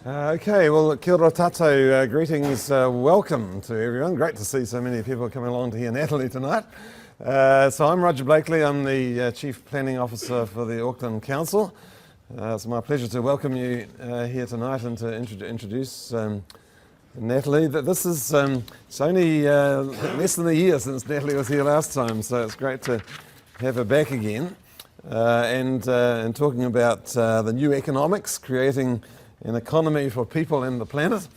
Okay, well, kia ora tātou, greetings, welcome to everyone. Great to see so many people coming along to hear Natalie tonight. So I'm Roger Blakeley, I'm the Chief Planning Officer for the Auckland Council. It's my pleasure to welcome you here tonight and to introduce Natalie. This is it's only less than a year since Natalie was here last time, so it's great to have her back again. And talking about the new economics, creating an economy for people and the planet.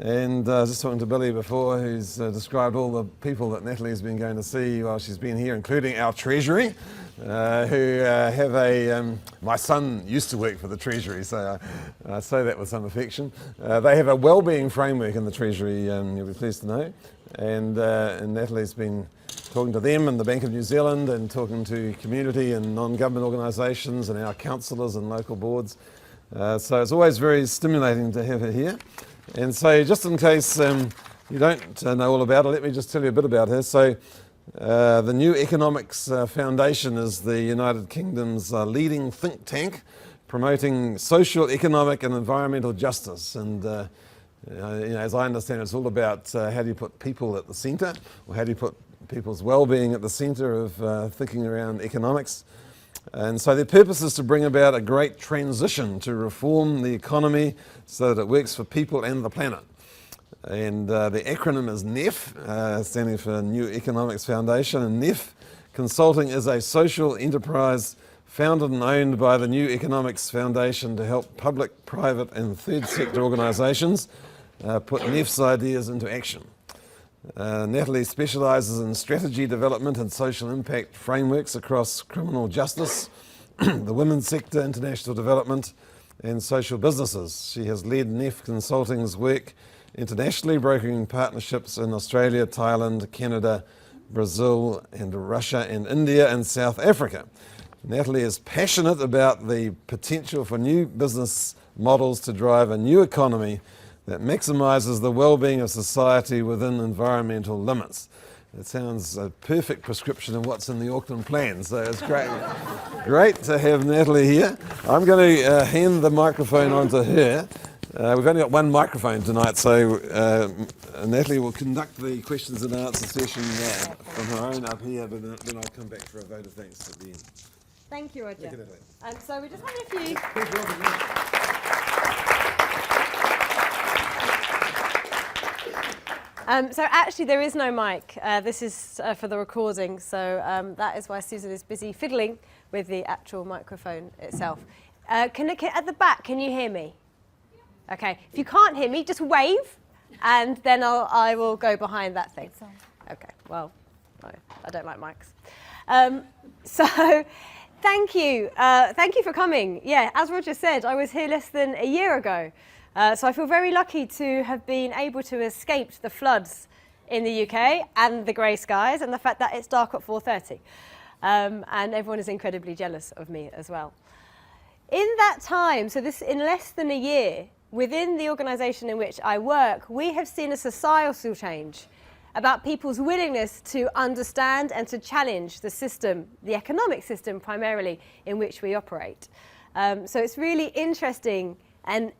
And I was just talking to Billy before, who's described all the people that Natalie's been going to see while she's been here, including our Treasury, who have a... my son used to work for the Treasury, so I say that with some affection. They have a wellbeing framework in the Treasury, you'll be pleased to know. And Natalie's been talking to them and the Bank of New Zealand and talking to community and non-government organisations and our councillors and local boards. So it's always very stimulating to have her here. And so just in case you don't know all about her, let me just tell you a bit about her. So the New Economics Foundation is the United Kingdom's leading think tank promoting social, economic and environmental justice. And as I understand it, it's all about how do you put people at the centre, or how do you put people's well-being at the centre of thinking around economics. And so their purpose is to bring about a great transition to reform the economy so that it works for people and the planet. And the acronym is NEF, standing for New Economics Foundation. And NEF Consulting is a social enterprise founded and owned by the New Economics Foundation to help public, private and third sector organisations put NEF's ideas into action. Natalie specialises in strategy development and social impact frameworks across criminal justice, the women's sector, international development and social businesses. She has led NEF Consulting's work internationally, brokering partnerships in Australia, Thailand, Canada, Brazil and Russia and India and South Africa. Natalie is passionate about the potential for new business models to drive a new economy that maximises the well-being of society within environmental limits. It sounds a perfect prescription of what's in the Auckland plan, so it's great to have Natalie here. I'm going to hand the microphone on to her. We've only got one microphone tonight, so Natalie will conduct the questions and answer session from her own up here, but then I'll come back for a vote of thanks at the end. Thank you, Roger. Thank you, Natalie. And so we're just having a few... So actually there is no mic. This is for the recording, so that is why Susan is busy fiddling with the actual microphone itself. At the back, can you hear me? Okay, if you can't hear me, just wave, and then I will go behind that thing. Okay, well, no, I don't like mics. So thank you for coming. Yeah, as Roger said, I was here less than a year ago. So I feel very lucky to have been able to escape the floods in the UK and the grey skies and the fact that it's dark at 4:30. And everyone is incredibly jealous of me as well. In that time, so this in less than a year, within the organisation in which I work, we have seen a societal change about people's willingness to understand and to challenge the system, the economic system primarily, in which we operate. So it's really interesting and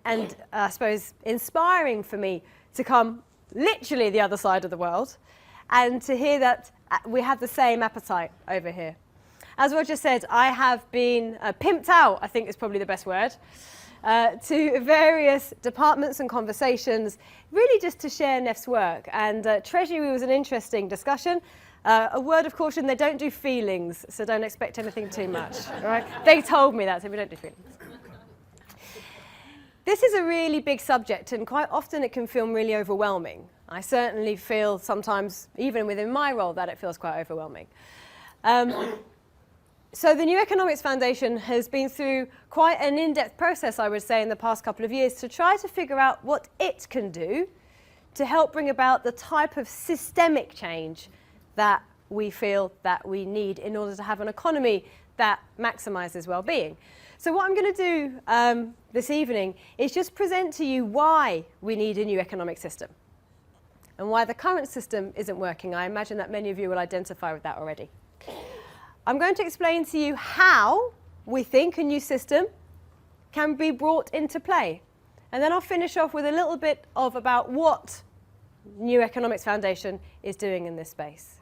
I suppose inspiring for me to come literally the other side of the world and to hear that we have the same appetite over here. As Roger said, I have been pimped out, I think is probably the best word, to various departments and conversations, really just to share NEF's work. And Treasury was an interesting discussion. A word of caution, they don't do feelings, so don't expect anything too much, right? They told me that, so we don't do feelings. This is a really big subject and quite often it can feel really overwhelming. I certainly feel sometimes, even within my role, that it feels quite overwhelming. So the New Economics Foundation has been through quite an in-depth process, I would say, in the past couple of years to try to figure out what it can do to help bring about the type of systemic change that we feel that we need in order to have an economy that maximises well-being. So what I'm going to do this evening is just present to you why we need a new economic system and why the current system isn't working. I imagine that many of you will identify with that already. I'm going to explain to you how we think a new system can be brought into play And then I'll finish off with a little bit of about what New Economics Foundation is doing in this space.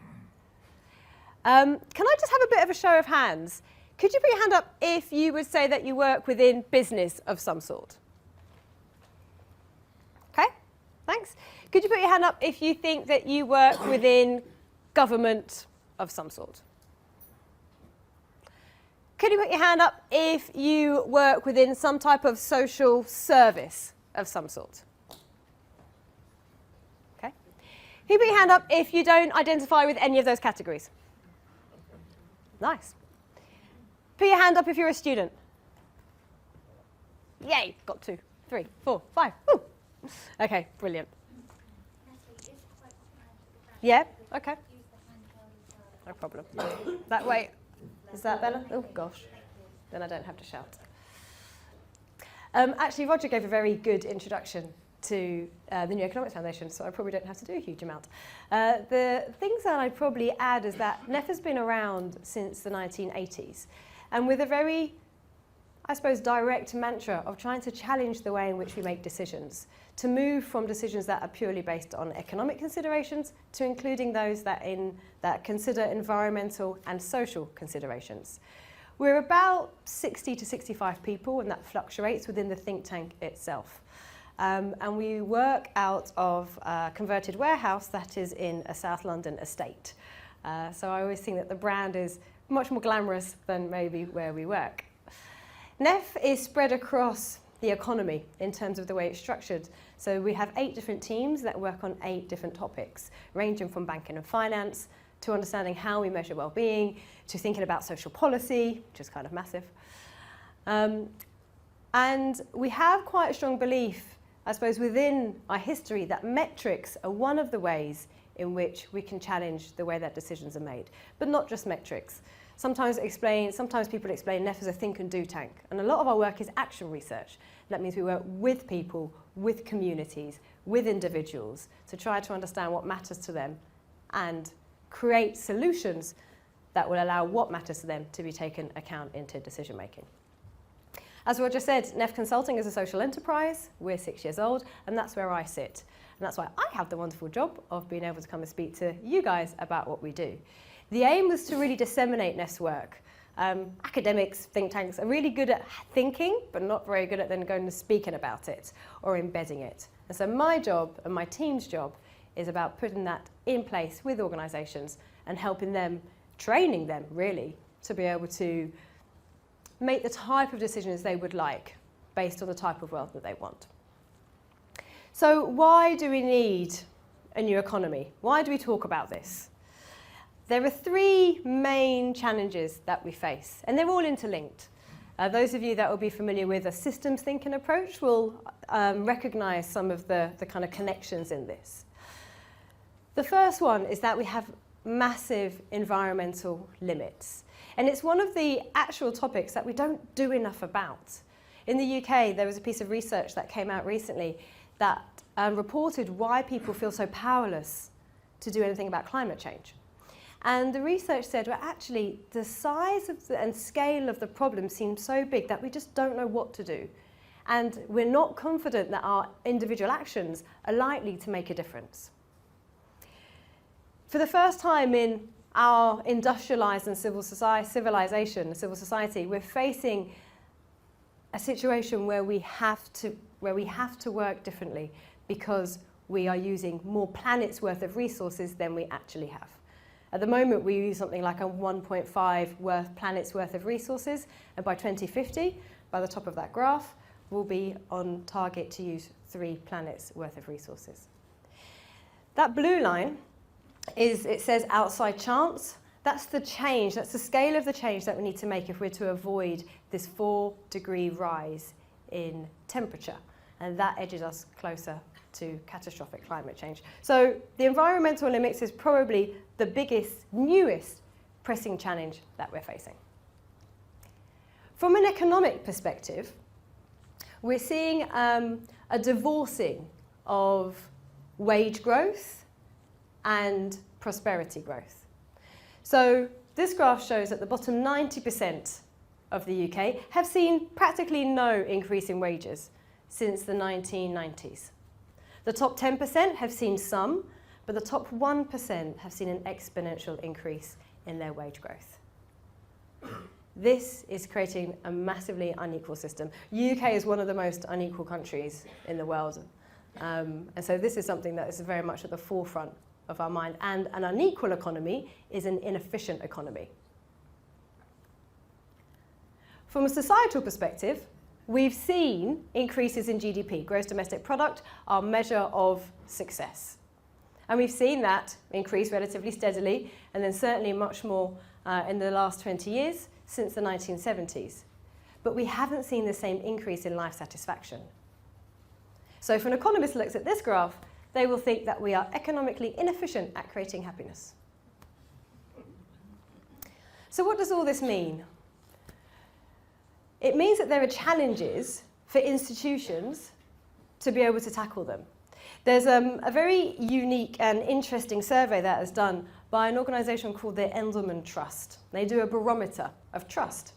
Can I just have a bit of a show of hands? Could you put your hand up if you would say that you work within business of some sort? Okay, thanks. Could you put your hand up if you think that you work within government of some sort? Could you put your hand up if you work within some type of social service of some sort? Okay. Could you put your hand up if you don't identify with any of those categories? Nice. Put your hand up if you're a student. Yay, got 2, 3, 4, 5. Woo. Okay, brilliant. Yeah, okay. No problem. That way. Is that better? Oh, gosh. Then I don't have to shout. Actually, Roger gave a very good introduction to the New Economics Foundation, so I probably don't have to do a huge amount. The things that I'd probably add is that NEF has been around since the 1980s, and with a very, I suppose, direct mantra of trying to challenge the way in which we make decisions, to move from decisions that are purely based on economic considerations to including those that consider environmental and social considerations. We're about 60 to 65 people, and that fluctuates within the think tank itself. And we work out of a converted warehouse that is in a South London estate. So I always think that the brand is much more glamorous than maybe where we work. NEF is spread across the economy in terms of the way it's structured. So we have 8 different teams that work on 8 different topics, ranging from banking and finance to understanding how we measure well-being, to thinking about social policy, which is kind of massive. And we have quite a strong belief, I suppose, within our history that metrics are one of the ways in which we can challenge the way that decisions are made, but not just metrics. Sometimes people explain NEF as a think and do tank, and a lot of our work is action research. That means we work with people, with communities, with individuals to try to understand what matters to them and create solutions that will allow what matters to them to be taken account into decision making. As Roger said, NEF Consulting is a social enterprise. We're 6 years old, and that's where I sit. And that's why I have the wonderful job of being able to come and speak to you guys about what we do. The aim was to really disseminate NEF's work. Academics, think tanks are really good at thinking, but not very good at then going and speaking about it or embedding it. And so my job and my team's job is about putting that in place with organisations and helping them, training them really, to be able to make the type of decisions they would like based on the type of world that they want. So why do we need a new economy? Why do we talk about this? There are 3 main challenges that we face, and they're all interlinked. Those of you that will be familiar with a systems thinking approach will recognise some of the kind of connections in this. The first one is that we have massive environmental limits. And it's one of the actual topics that we don't do enough about. In the UK, there was a piece of research that came out recently that reported why people feel so powerless to do anything about climate change. And the research said, well, actually, the size of and scale of the problem seems so big that we just don't know what to do. And we're not confident that our individual actions are likely to make a difference. For the first time in our industrialized and civil society, we're facing a situation where we have to work differently because we are using more planets worth of resources than we actually have. At the moment, we use something like a 1.5 planets worth of resources, and by 2050, by the top of that graph, we'll be on target to use 3 planets worth of resources. That blue line it says outside chance. That's the change, that's the scale of the change that we need to make if we're to avoid this 4-degree rise in temperature. And that edges us closer to catastrophic climate change. So the environmental limits is probably the biggest, newest pressing challenge that we're facing. From an economic perspective, we're seeing a divorcing of wage growth and prosperity growth. So this graph shows at the bottom 90% of the UK have seen practically no increase in wages since the 1990s. The top 10% have seen some, but the top 1% have seen an exponential increase in their wage growth. This is creating a massively unequal system. UK is one of the most unequal countries in the world. And so this is something that is very much at the forefront of our mind. And an unequal economy is an inefficient economy. From a societal perspective, we've seen increases in GDP, gross domestic product, our measure of success. And we've seen that increase relatively steadily, and then certainly much more in the last 20 years, since the 1970s. But we haven't seen the same increase in life satisfaction. So if an economist looks at this graph, they will think that we are economically inefficient at creating happiness. So what does all this mean? It means that there are challenges for institutions to be able to tackle them. There's a very unique and interesting survey that is done by an organisation called the Endelman Trust. They do a barometer of trust.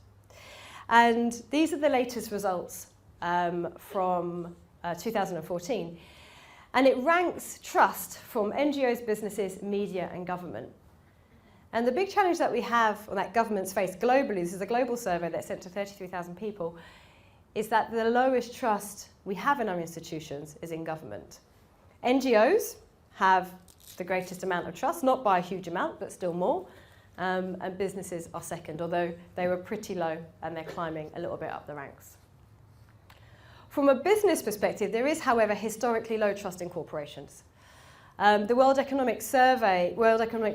And these are the latest results from 2014. And it ranks trust from NGOs, businesses, media and government. And the big challenge that we have, or that governments face globally, this is a global survey that's sent to 33,000 people, is that the lowest trust we have in our institutions is in government. NGOs have the greatest amount of trust, not by a huge amount, but still more. And businesses are second, although they were pretty low and they're climbing a little bit up the ranks. From a business perspective, there is, however, historically low trust in corporations. The World Economic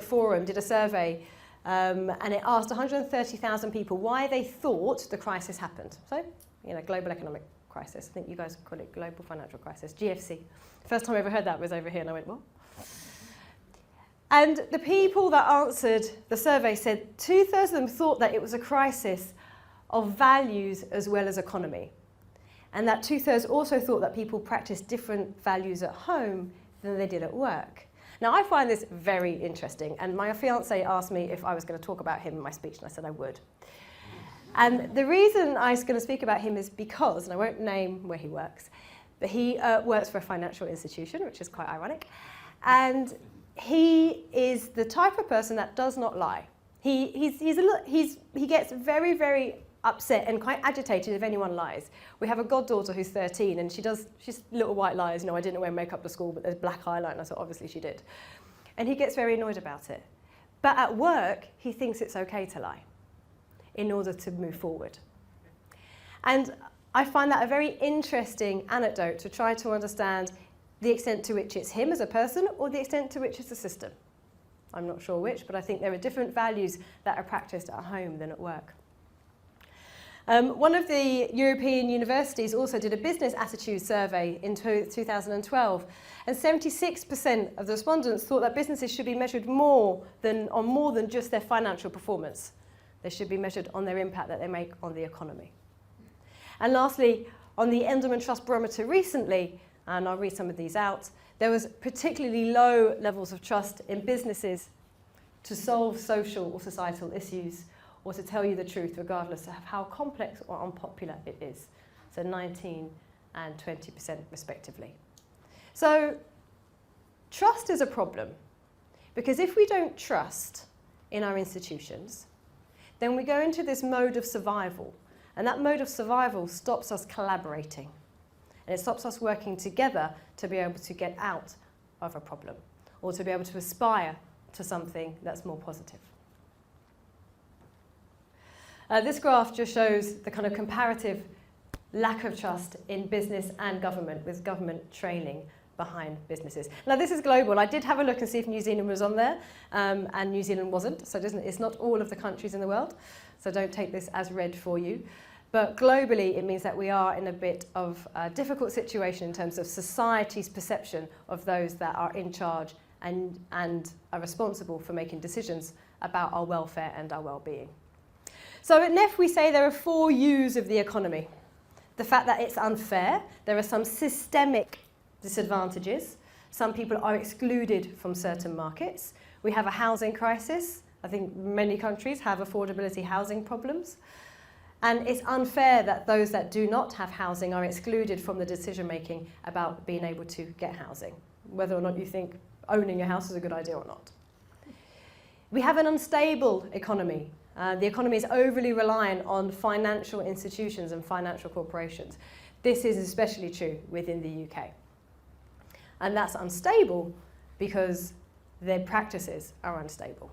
Forum did a survey and it asked 130,000 people why they thought the crisis happened. So, global economic crisis. I think you guys call it global financial crisis, GFC. First time I ever heard that was over here and I went, what? And the people that answered the survey said 2/3 of them thought that it was a crisis of values as well as economy. And that 2/3 also thought that people practiced different values at home than they did at work. Now, I find this very interesting, and my fiancé asked me if I was going to talk about him in my speech, and I said I would. And the reason I was going to speak about him is because, and I won't name where he works, but he works for a financial institution, which is quite ironic, and he is the type of person that does not lie. He gets very, very upset and quite agitated if anyone lies. We have a goddaughter who's 13 and she's little white lies. I didn't wear makeup to school, but there's black eyeliner, so obviously she did. And he gets very annoyed about it. But at work, he thinks it's okay to lie in order to move forward. And I find that a very interesting anecdote to try to understand the extent to which it's him as a person or the extent to which it's a system. I'm not sure which, but I think there are different values that are practiced at home than at work. One of the European universities also did a business attitude survey in 2012, and 76% of the respondents thought that businesses should be measured on more than just their financial performance. They should be measured on their impact that they make on the economy. And lastly, on the Endelman Trust Barometer recently, and I'll read some of these out, there was particularly low levels of trust in businesses to solve social or societal issues, or to tell you the truth regardless of how complex or unpopular it is. So 19% and 20% respectively. So trust is a problem, because if we don't trust in our institutions, then we go into this mode of survival, and that mode of survival stops us collaborating, and it stops us working together to be able to get out of a problem, or to be able to aspire to something that's more positive. This graph just shows the kind of comparative lack of trust in business and government, with government trailing behind businesses. Now, this is global. I did have a look and see if New Zealand was on there, and New Zealand wasn't. So it's not all of the countries in the world. So don't take this as read for you. But globally, it means that we are in a bit of a difficult situation in terms of society's perception of those that are in charge and are responsible for making decisions about our welfare and our well-being. So at NEF, we say there are 4 U's of the economy. The fact that it's unfair, there are some systemic disadvantages. Some people are excluded from certain markets. We have a housing crisis. I think many countries have affordability housing problems. And it's unfair that those that do not have housing are excluded from the decision making about being able to get housing, whether or not you think owning a house is a good idea or not. We have an unstable economy. The economy is overly reliant on financial institutions and financial corporations. This is especially true within the UK. And that's unstable because their practices are unstable.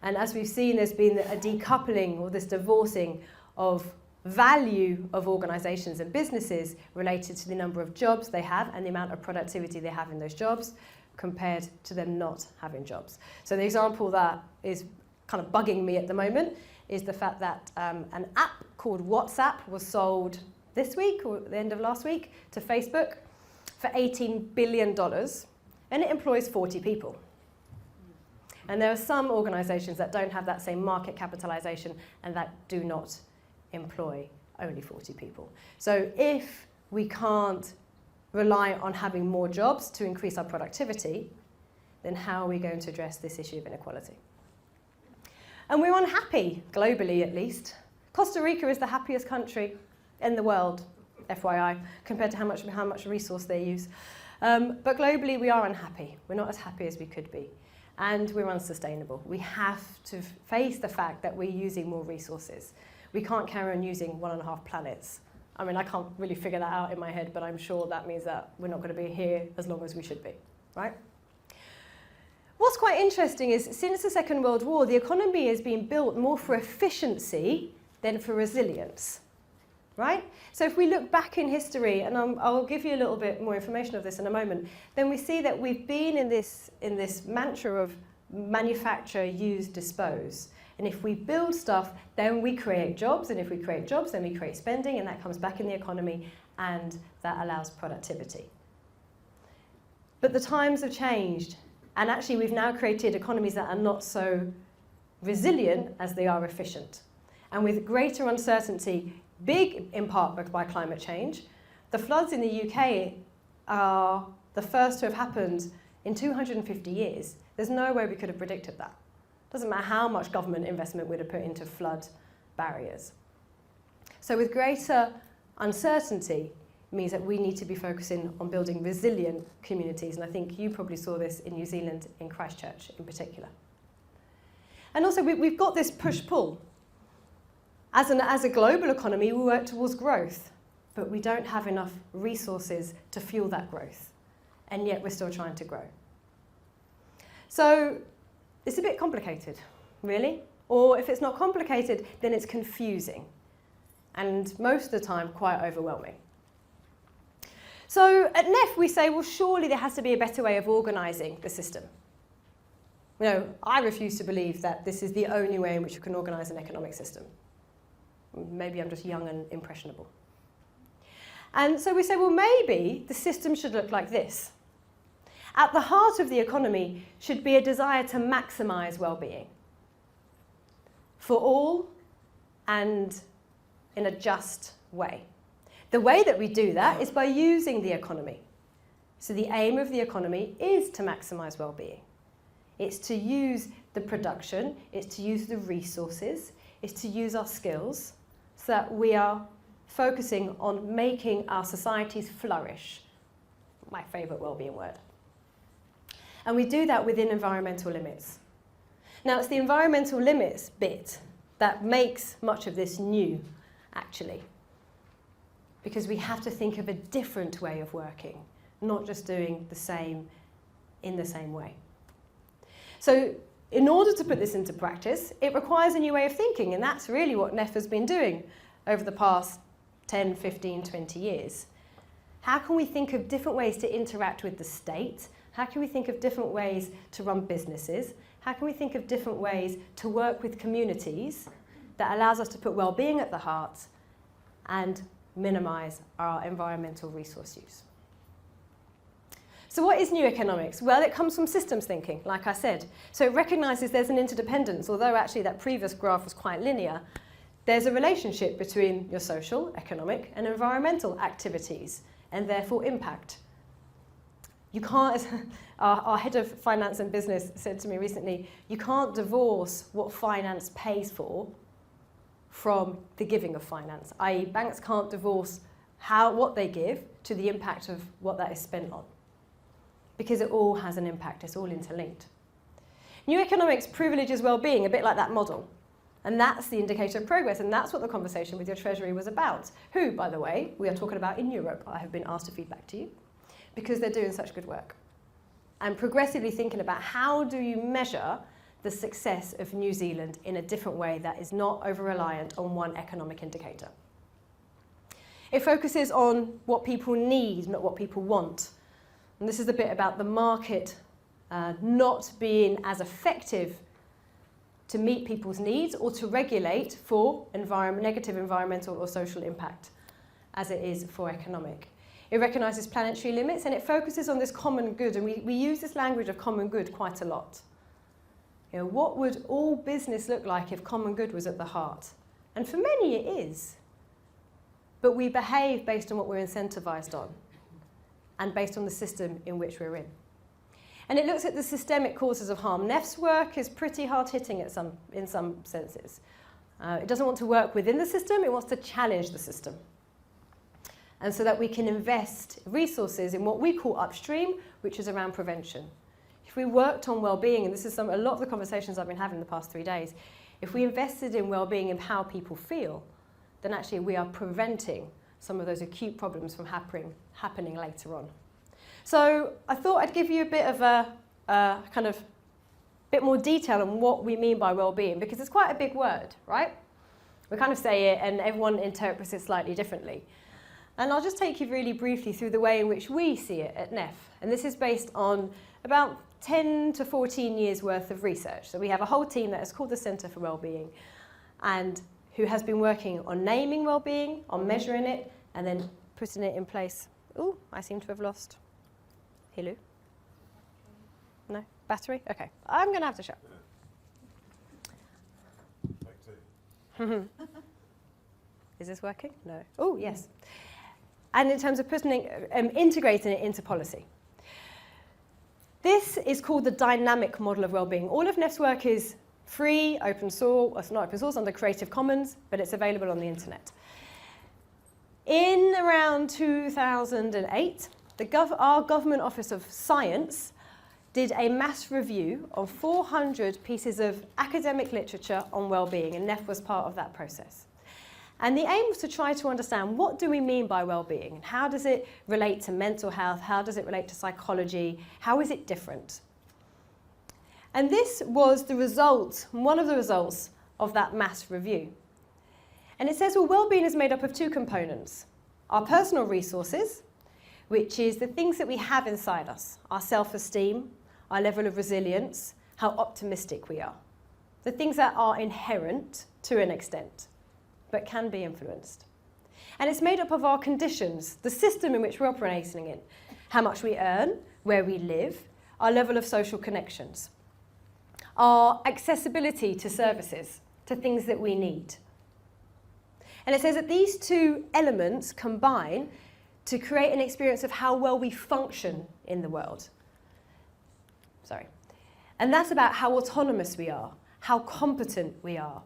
And as we've seen, there's been a decoupling or this divorcing of value of organisations and businesses related to the number of jobs they have and the amount of productivity they have in those jobs compared to them not having jobs. So the example that is kind of bugging me at the moment is the fact that an app called WhatsApp was sold this week or at the end of last week to Facebook for $18 billion, and it employs 40 people. And there are some organisations that don't have that same market capitalisation and that do not employ only 40 people. So if we can't rely on having more jobs to increase our productivity, then how are we going to address this issue of inequality? And we're unhappy, globally at least. Costa Rica is the happiest country in the world, FYI, compared to how much resource they use. But globally, we are unhappy. We're not as happy as we could be. And we're unsustainable. We have to face the fact that we're using more resources. We can't carry on using 1.5 planets. I mean, I can't really figure that out in my head, but I'm sure that means that we're not going to be here as long as we should be, right? What's quite interesting is since the Second World War, the economy has been built more for efficiency than for resilience, right? So if we look back in history, and I'll give you a little bit more information of this in a moment, then we see that we've been in this mantra of manufacture, use, dispose. And if we build stuff, then we create jobs, and if we create jobs, then we create spending, and that comes back in the economy, and that allows productivity. But the times have changed, and actually we've now created economies that are not so resilient as they are efficient. And with greater uncertainty, big in part by climate change, the floods in the UK are the first to have happened in 250 years. There's no way we could have predicted that. Doesn't matter how much government investment we'd have put into flood barriers. So with greater uncertainty means that we need to be focusing on building resilient communities, and I think you probably saw this in New Zealand, in Christchurch in particular. And also we've got this push-pull. As a global economy, we work towards growth, but we don't have enough resources to fuel that growth, and yet we're still trying to grow. So it's a bit complicated, really. Or if it's not complicated, then it's confusing, and most of the time quite overwhelming. So at NEF we say, well, surely there has to be a better way of organising the system. You know, I refuse to believe that this is the only way in which you can organise an economic system. Maybe I'm just young and impressionable. And so we say, well, maybe the system should look like this. At the heart of the economy should be a desire to maximise well-being for all and in a just way. The way that we do that is by using the economy. So the aim of the economy is to maximise well-being. It's to use the production, it's to use the resources, it's to use our skills so that we are focusing on making our societies flourish. My favourite well-being word. And we do that within environmental limits. Now, it's the environmental limits bit that makes much of this new, actually. Because we have to think of a different way of working, not just doing the same in the same way. So in order to put this into practice, it requires a new way of thinking, and that's really what NEF has been doing over the past 10, 15, 20 years. How can we think of different ways to interact with the state? How can we think of different ways to run businesses? How can we think of different ways to work with communities that allows us to put well-being at the heart and minimise our environmental resource use? So what is new economics? Well, it comes from systems thinking, like I said. So it recognises there's an interdependence, although actually that previous graph was quite linear. There's a relationship between your social, economic, and environmental activities, and therefore impact. You can't, our head of finance and business said to me recently, you can't divorce what finance pays for from the giving of finance, i.e. banks can't divorce what they give to the impact of what that is spent on, because it all has an impact, it's all interlinked. New economics privileges well-being, a bit like that model. And that's the indicator of progress, and that's what the conversation with your Treasury was about. Who, by the way, we are talking about in Europe, I have been asked to feed back to you, because they're doing such good work. And progressively thinking about how do you measure the success of New Zealand in a different way that is not over-reliant on one economic indicator. It focuses on what people need, not what people want. And this is the bit about the market not being as effective to meet people's needs or to regulate for negative environmental or social impact as it is for economic. It recognises planetary limits and it focuses on this common good, and we use this language of common good quite a lot. You know, what would all business look like if common good was at the heart? And for many it is. But we behave based on what we're incentivised on and based on the system in which we're in. And it looks at the systemic causes of harm. Neff's work is pretty hard-hitting in some senses. It doesn't want to work within the system, it wants to challenge the system. And so that we can invest resources in what we call upstream, which is around prevention. If we worked on well-being, and this is a lot of the conversations I've been having the past 3 days, if we invested in well-being and how people feel, then actually we are preventing some of those acute problems from happening later on. So I thought I'd give you a bit of a bit more detail on what we mean by well-being, because it's quite a big word, right? We kind of say it and everyone interprets it slightly differently. And I'll just take you really briefly through the way in which we see it at Neff. And this is based on about 10 to 14 years worth of research. So we have a whole team that is called the Centre for Wellbeing, and who has been working on naming well-being, on measuring it, and then putting it in place. Oh, I seem to have lost. Hello? No? Battery? Okay. I'm going to have to shut. Is this working? No. Oh, yes. And in terms of integrating it into policy. This is called the dynamic model of well-being. All of Neff's work is free, open source, it's not open source, under Creative Commons, but it's available on the internet. In around 2008, our Government Office of Science did a mass review of 400 pieces of academic literature on well-being, and Neff was part of that process. And the aim was to try to understand, what do we mean by well-being? How does it relate to mental health? How does it relate to psychology? How is it different? And this was the result, one of the results of that mass review. And it says, well, well-being is made up of two components. Our personal resources, which is the things that we have inside us, our self-esteem, our level of resilience, how optimistic we are. The things that are inherent to an extent, but can be influenced. And it's made up of our conditions, the system in which we're operating in, how much we earn, where we live, our level of social connections, our accessibility to services, to things that we need. And it says that these two elements combine to create an experience of how well we function in the world. And that's about how autonomous we are, how competent we are,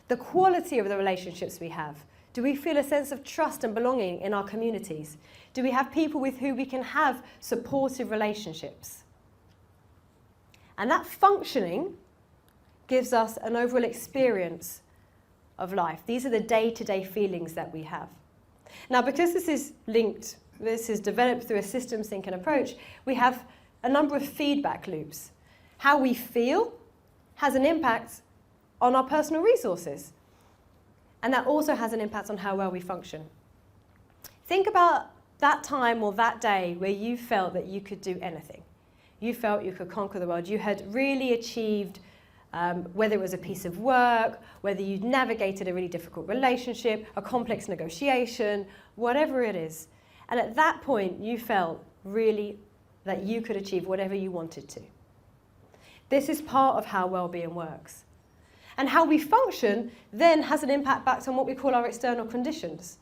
the quality of the relationships we have. Do we feel a sense of trust and belonging in our communities? Do we have people with whom we can have supportive relationships? And that functioning gives us an overall experience of life. These are the day-to-day feelings that we have. Now, because this is linked, this is developed through a systems thinking approach, we have a number of feedback loops. How we feel has an impact on our personal resources. And that also has an impact on how well we function. Think about that time or that day where you felt that you could do anything. You felt you could conquer the world. You had really achieved, whether it was a piece of work, whether you'd navigated a really difficult relationship, a complex negotiation, whatever it is. And at that point, you felt really that you could achieve whatever you wanted to. This is part of how well-being works. And how we function then has an impact back on what we call our external conditions,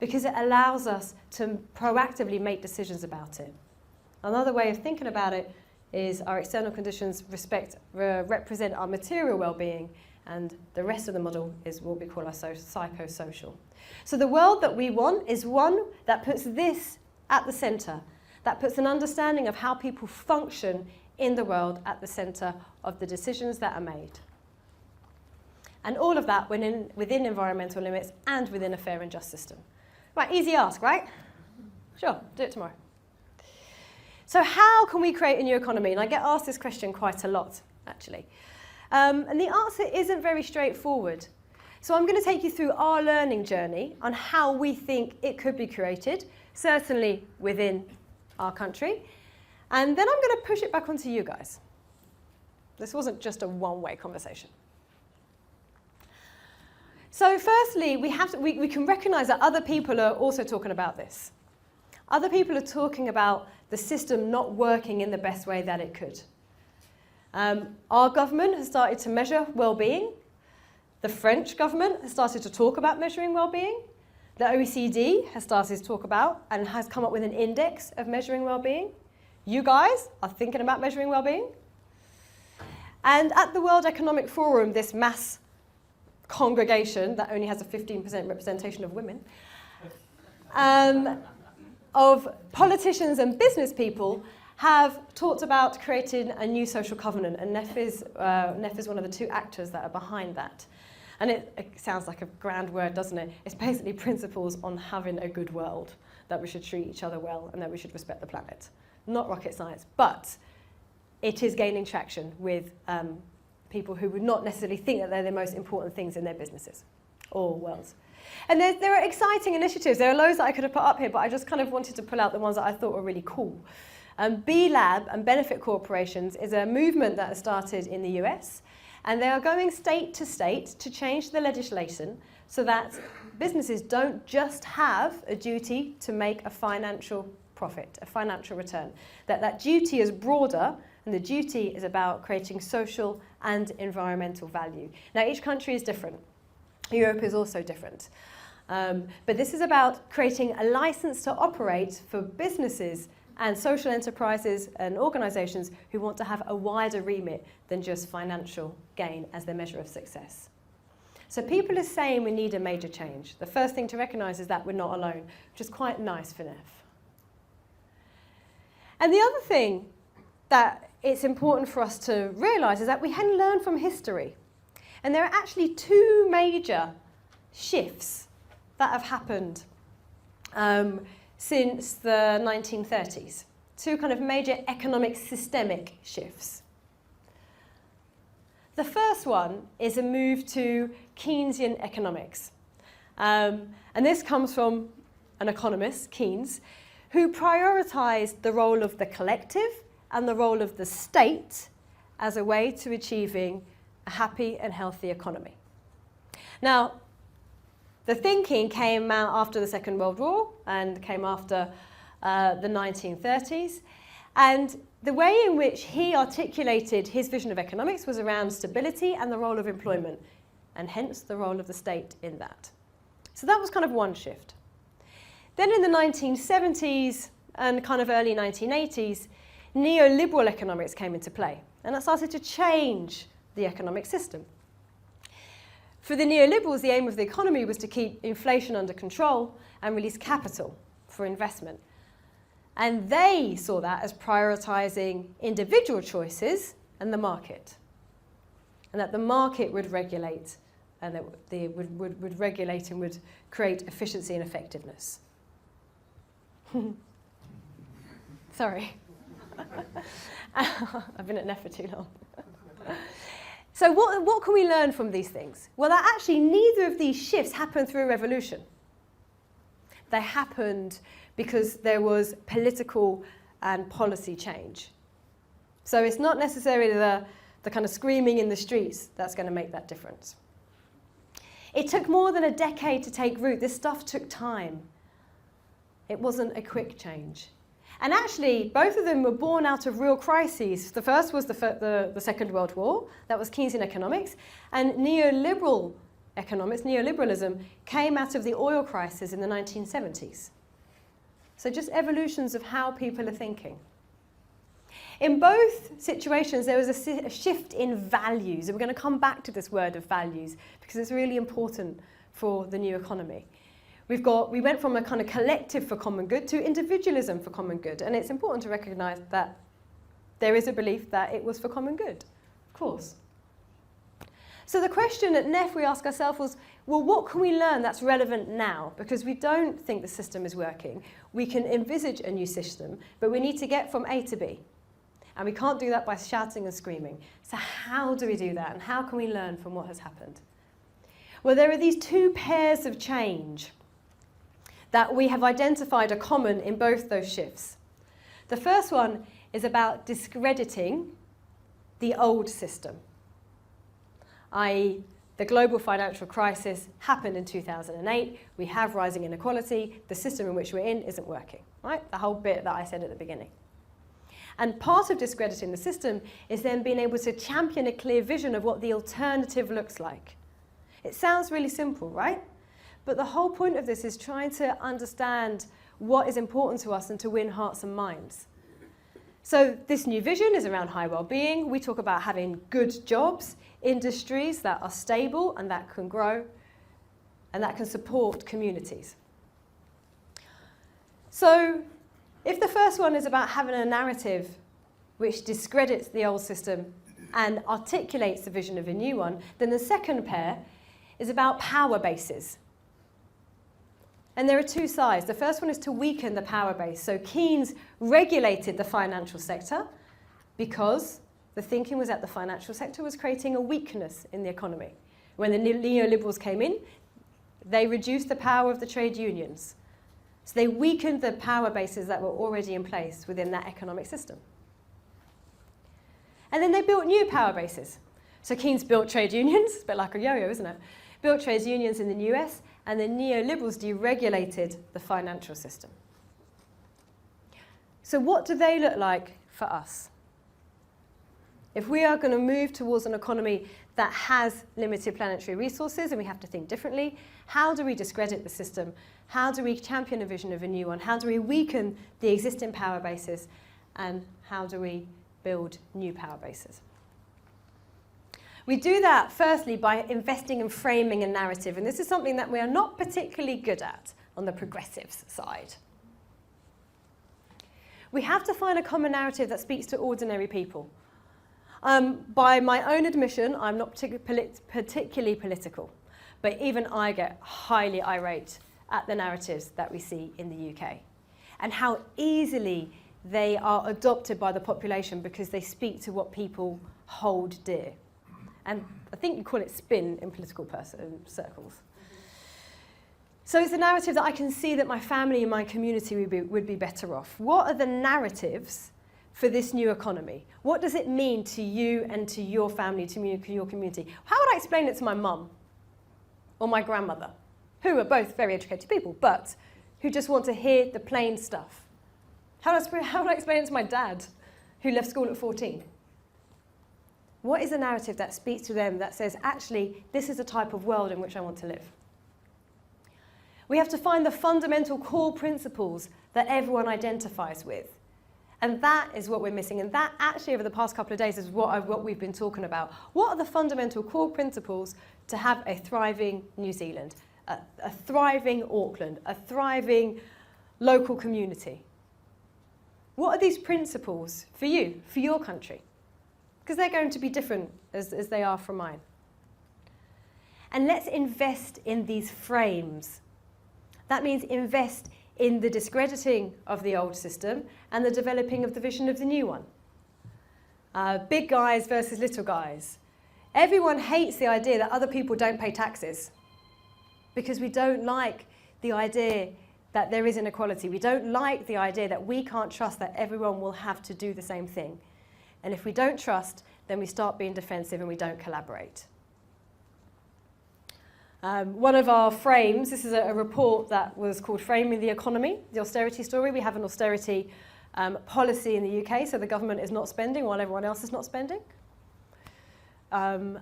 because it allows us to proactively make decisions about it. Another way of thinking about it is our external conditions represent our material well-being, And the rest of the model is what we call our psychosocial. So the world that we want is one that puts this at the centre, that puts an understanding of how people function in the world at the centre of the decisions that are made. And all of that within environmental limits and within a fair and just system. Right, easy ask, right? Sure, do it tomorrow. So how can we create a new economy? And I get asked this question quite a lot, actually. And the answer isn't very straightforward. So I'm going to take you through our learning journey on how we think it could be created, certainly within our country. And then I'm going to push it back onto you guys. This wasn't just a one-way conversation. So firstly, we can recognise that other people are also talking about this. Other people are talking about the system not working in the best way that it could. Our government has started to measure well-being. The French government has started to talk about measuring well-being. The OECD has started to talk about and has come up with an index of measuring well-being. You guys are thinking about measuring well-being. And at the World Economic Forum, this mass congregation that only has a 15% representation of women, of politicians and business people have talked about creating a new social covenant, and NEF is one of the two actors that are behind that. And it sounds like a grand word, doesn't it? It's basically principles on having a good world, that we should treat each other well and that we should respect the planet. Not rocket science, but it is gaining traction with people who would not necessarily think that they're the most important things in their businesses or worlds. And there are exciting initiatives. There are loads that I could have put up here, but I just kind of wanted to pull out the ones that I thought were really cool. B-Lab and benefit corporations is a movement that has started in the US, and they are going state to change the legislation so that businesses don't just have a duty to make a financial profit, a financial return. That duty is broader, and the duty is about creating social and environmental value. Now, each country is different. Europe is also different. But this is about creating a license to operate for businesses and social enterprises and organisations who want to have a wider remit than just financial gain as their measure of success. So people are saying we need a major change. The first thing to recognise is that we're not alone, which is quite nice for NEF. And the other thing that it's important for us to realise is that we can learn from history. And there are actually two major shifts that have happened since the 1930s. Two kind of major economic systemic shifts. The first one is a move to Keynesian economics. And this comes from an economist, Keynes, who prioritised the role of the collective and the role of the state as a way to achieving a happy and healthy economy. Now, the thinking came out after the Second World War and came after the 1930s. And the way in which he articulated his vision of economics was around stability and the role of employment, and hence the role of the state in that. So that was kind of one shift. Then in the 1970s and kind of early 1980s, neoliberal economics came into play, and that started to change the economic system. For the neoliberals, the aim of the economy was to keep inflation under control and release capital for investment. And they saw that as prioritising individual choices and the market. And that the market would regulate, and that they would regulate and would create efficiency and effectiveness. Sorry. I've been at NEF for too long. So what can we learn from these things? Well, that actually neither of these shifts happened through a revolution. They happened because there was political and policy change. So it's not necessarily the kind of screaming in the streets that's going to make that difference. It took more than a decade to take root. This stuff took time. It wasn't a quick change. And actually, both of them were born out of real crises. The first was the Second World War. That was Keynesian economics. And neoliberal economics, neoliberalism, came out of the oil crisis in the 1970s. So just evolutions of how people are thinking. In both situations, there was a shift in values, and we're going to come back to this word of values because it's really important for the new economy. We went from a kind of collective for common good to individualism for common good, and it's important to recognise that there is a belief that it was for common good, of course. So the question at NEF we ask ourselves was, well, what can we learn that's relevant now? Because we don't think the system is working. We can envisage a new system, but we need to get from A to B. And we can't do that by shouting and screaming. So how do we do that? And how can we learn from what has happened? Well, there are these two pairs of change that we have identified are common in both those shifts. The first one is about discrediting the old system, i.e., the global financial crisis happened in 2008, we have rising inequality, the system in which we're in isn't working, right? The whole bit that I said at the beginning. And part of discrediting the system is then being able to champion a clear vision of what the alternative looks like. It sounds really simple, right? But the whole point of this is trying to understand what is important to us and to win hearts and minds. So this new vision is around high well-being. We talk about having good jobs, industries that are stable and that can grow and that can support communities. So if the first one is about having a narrative which discredits the old system and articulates the vision of a new one, then the second pair is about power bases. And there are two sides. The first one is to weaken the power base. So Keynes regulated the financial sector because the thinking was that the financial sector was creating a weakness in the economy. When the neoliberals came in, they reduced the power of the trade unions. So they weakened the power bases that were already in place within that economic system. And then they built new power bases. So Keynes built trade unions, a bit like a yo-yo, isn't it? Built trade unions in the US, and the neoliberals deregulated the financial system. So what do they look like for us? If we are going to move towards an economy that has limited planetary resources and we have to think differently, how do we discredit the system? How do we champion a vision of a new one? How do we weaken the existing power bases? And how do we build new power bases? We do that, firstly, by investing in framing a narrative. And this is something that we are not particularly good at on the progressives side. We have to find a common narrative that speaks to ordinary people. By my own admission, I'm not particularly political, but even I get highly irate at the narratives that we see in the UK and how easily they are adopted by the population because they speak to what people hold dear. And I think you call it spin in political circles. So it's a narrative that I can see that my family and my community would be better off. What are the narratives for this new economy? What does it mean to you and to your family, to your community? How would I explain it to my mum or my grandmother, who are both very educated people, but who just want to hear the plain stuff? How would I explain it to my dad, who left school at 14? What is a narrative that speaks to them that says, actually, this is the type of world in which I want to live? We have to find the fundamental core principles that everyone identifies with. And that is what we're missing. And that actually over the past couple of days is what we've been talking about. What are the fundamental core principles to have a thriving New Zealand, a thriving Auckland, a thriving local community? What are these principles for you, for your country? Because they're going to be different as they are from mine. And let's invest in these frames. That means invest in the discrediting of the old system and the developing of the vision of the new one. Big guys versus little guys. Everyone hates the idea that other people don't pay taxes because we don't like the idea that there is inequality. We don't like the idea that we can't trust that everyone will have to do the same thing. And if we don't trust, then we start being defensive and we don't collaborate. One of our frames, this is a report that was called Framing the Economy, the austerity story. We have an austerity policy in the UK, so the government is not spending while everyone else is not spending. And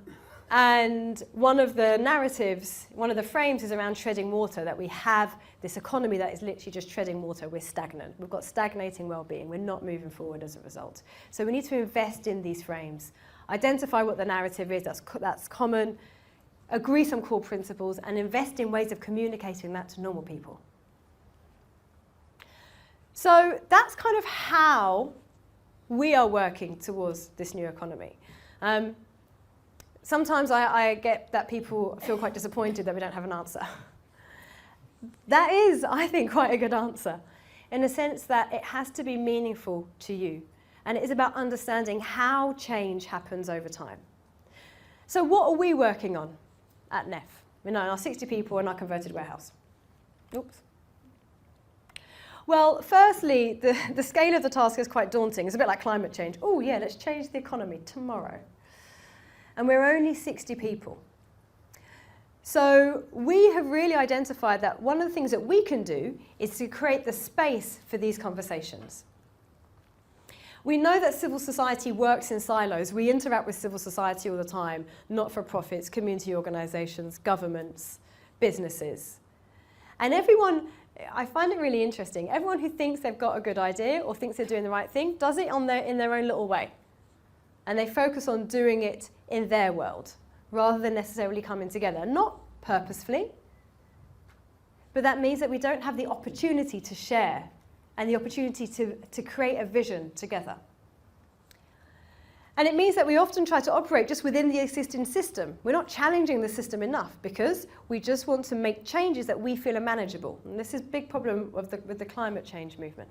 And one of the narratives, one of the frames is around treading water, that we have this economy that is literally just treading water. We're stagnant. We've got stagnating well-being. We're not moving forward as a result. So we need to invest in these frames, identify what the narrative is that's common, agree some core principles, and invest in ways of communicating that to normal people. So that's kind of how we are working towards this new economy. Sometimes I get that people feel quite disappointed that we don't have an answer. That is, I think, quite a good answer, in the sense that it has to be meaningful to you. And it is about understanding how change happens over time. So what are we working on at NEF? In our 60 people in our converted warehouse. Oops. Well, firstly, the scale of the task is quite daunting. It's a bit like climate change. Oh, yeah, let's change the economy tomorrow. And we're only 60 people. So we have really identified that one of the things that we can do is to create the space for these conversations. We know that civil society works in silos. We interact with civil society all the time, not-for-profits, community organisations, governments, businesses. And everyone, I find it really interesting, everyone who thinks they've got a good idea or thinks they're doing the right thing does it in their own little way. And they focus on doing it in their world, rather than necessarily coming together. Not purposefully, but that means that we don't have the opportunity to share and the opportunity to create a vision together. And it means that we often try to operate just within the existing system. We're not challenging the system enough because we just want to make changes that we feel are manageable. And this is a big problem with the climate change movement.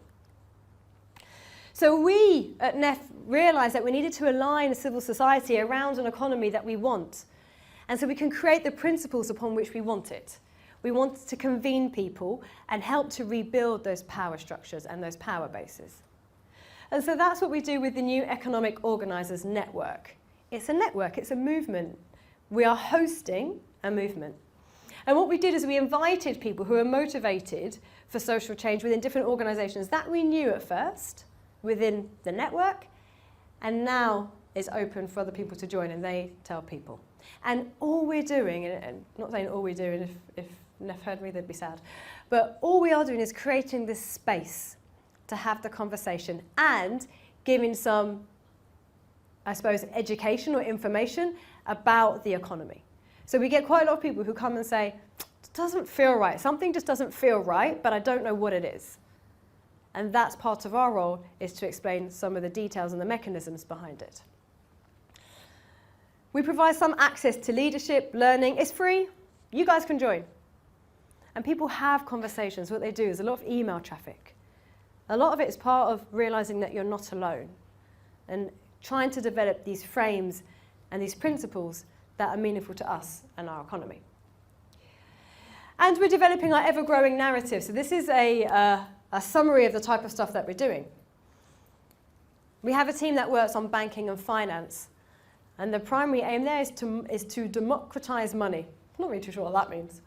So we at NEF realised that we needed to align civil society around an economy that we want. And so we can create the principles upon which we want it. We want to convene people and help to rebuild those power structures and those power bases. And so that's what we do with the new Economic Organisers Network. It's a network, it's a movement. We are hosting a movement. And what we did is we invited people who are motivated for social change within different organisations that we knew at first, within the network, and now is open for other people to join, and they tell people. And all we're doing, and not saying all we're doing, if NEF heard me, they'd be sad, but all we are doing is creating this space to have the conversation and giving some, I suppose, education or information about the economy. So we get quite a lot of people who come and say, it doesn't feel right, something just doesn't feel right, but I don't know what it is. And that's part of our role, is to explain some of the details and the mechanisms behind it. We provide some access to leadership, learning. It's free. You guys can join. And people have conversations. What they do is a lot of email traffic. A lot of it is part of realising that you're not alone and trying to develop these frames and these principles that are meaningful to us and our economy. And we're developing our ever-growing narrative. So this is a summary of the type of stuff that we're doing. We have a team that works on banking and finance. And the primary aim there is to democratise money. I'm not really too sure what that means.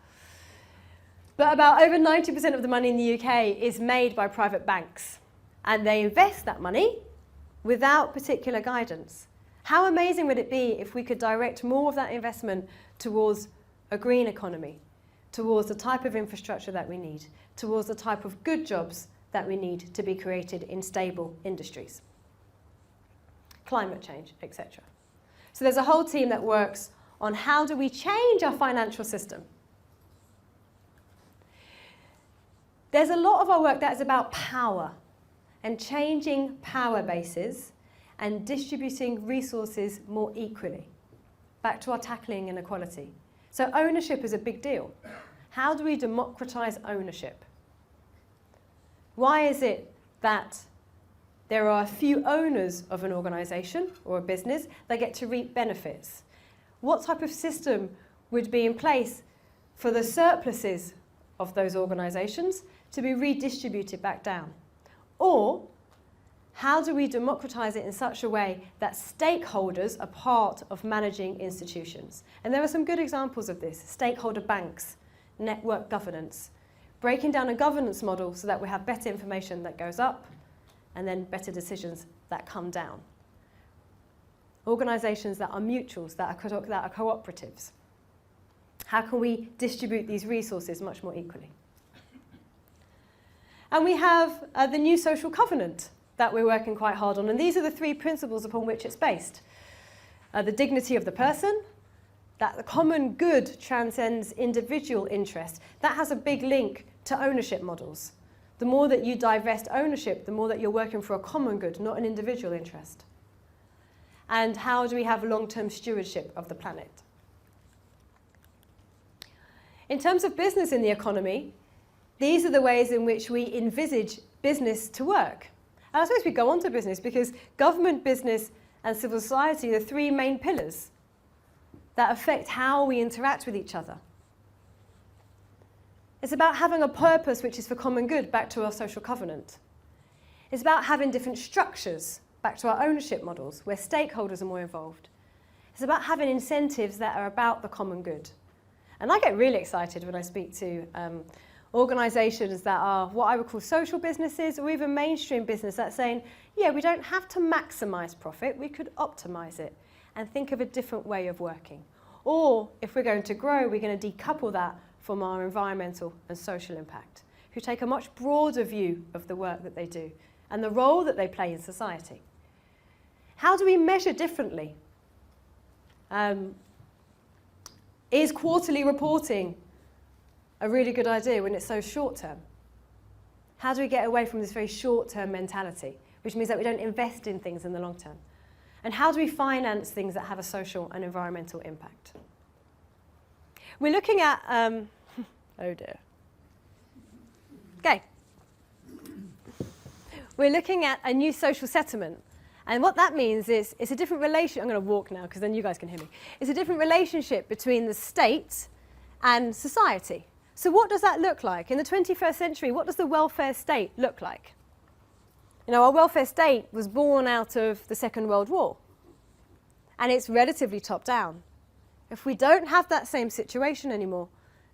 But about over 90% of the money in the UK is made by private banks. And they invest that money without particular guidance. How amazing would it be if we could direct more of that investment towards a green economy, towards the type of infrastructure that we need, towards the type of good jobs that we need to be created in stable industries, climate change, etc. So there's a whole team that works on how do we change our financial system. There's a lot of our work that is about power and changing power bases and distributing resources more equally. Back to our tackling inequality. So ownership is a big deal. How do we democratise ownership? Why is it that there are a few owners of an organisation or a business that get to reap benefits? What type of system would be in place for the surpluses of those organisations to be redistributed back down? Or how do we democratise it in such a way that stakeholders are part of managing institutions? And there are some good examples of this. Stakeholder banks, network governance, breaking down a governance model so that we have better information that goes up and then better decisions that come down. organisations that are mutuals, that are cooperatives? How can we distribute these resources much more equally? And we have the new social covenant that we're working quite hard on. And these are the 3 principles upon which it's based. The dignity of the person, that the common good transcends individual interest. That has a big link to ownership models. The more that you divest ownership, the more that you're working for a common good, not an individual interest. And how do we have long-term stewardship of the planet? In terms of business in the economy, these are the ways in which we envisage business to work. And I suppose we go on to business because government, business, and civil society are the 3 main pillars that affect how we interact with each other. It's about having a purpose which is for common good, back to our social covenant. It's about having different structures, back to our ownership models, where stakeholders are more involved. It's about having incentives that are about the common good. And I get really excited when I speak to organisations that are what I would call social businesses or even mainstream business that's saying, yeah, we don't have to maximise profit, we could optimise it and think of a different way of working. Or if we're going to grow, we're going to decouple that from our environmental and social impact, who take a much broader view of the work that they do and the role that they play in society. How do we measure differently? Is quarterly reporting a really good idea when it's so short-term? How do we get away from this very short-term mentality, which means that we don't invest in things in the long term? And how do we finance things that have a social and environmental impact? We're looking at, oh dear. Okay. We're looking at a new social settlement. And what that means is it's a different relation. I'm going to walk now because then you guys can hear me. It's a different relationship between the state and society. So what does that look like? In the 21st century, what does the welfare state look like? You know, our welfare state was born out of the Second World War. And it's relatively top-down. If we don't have that same situation anymore,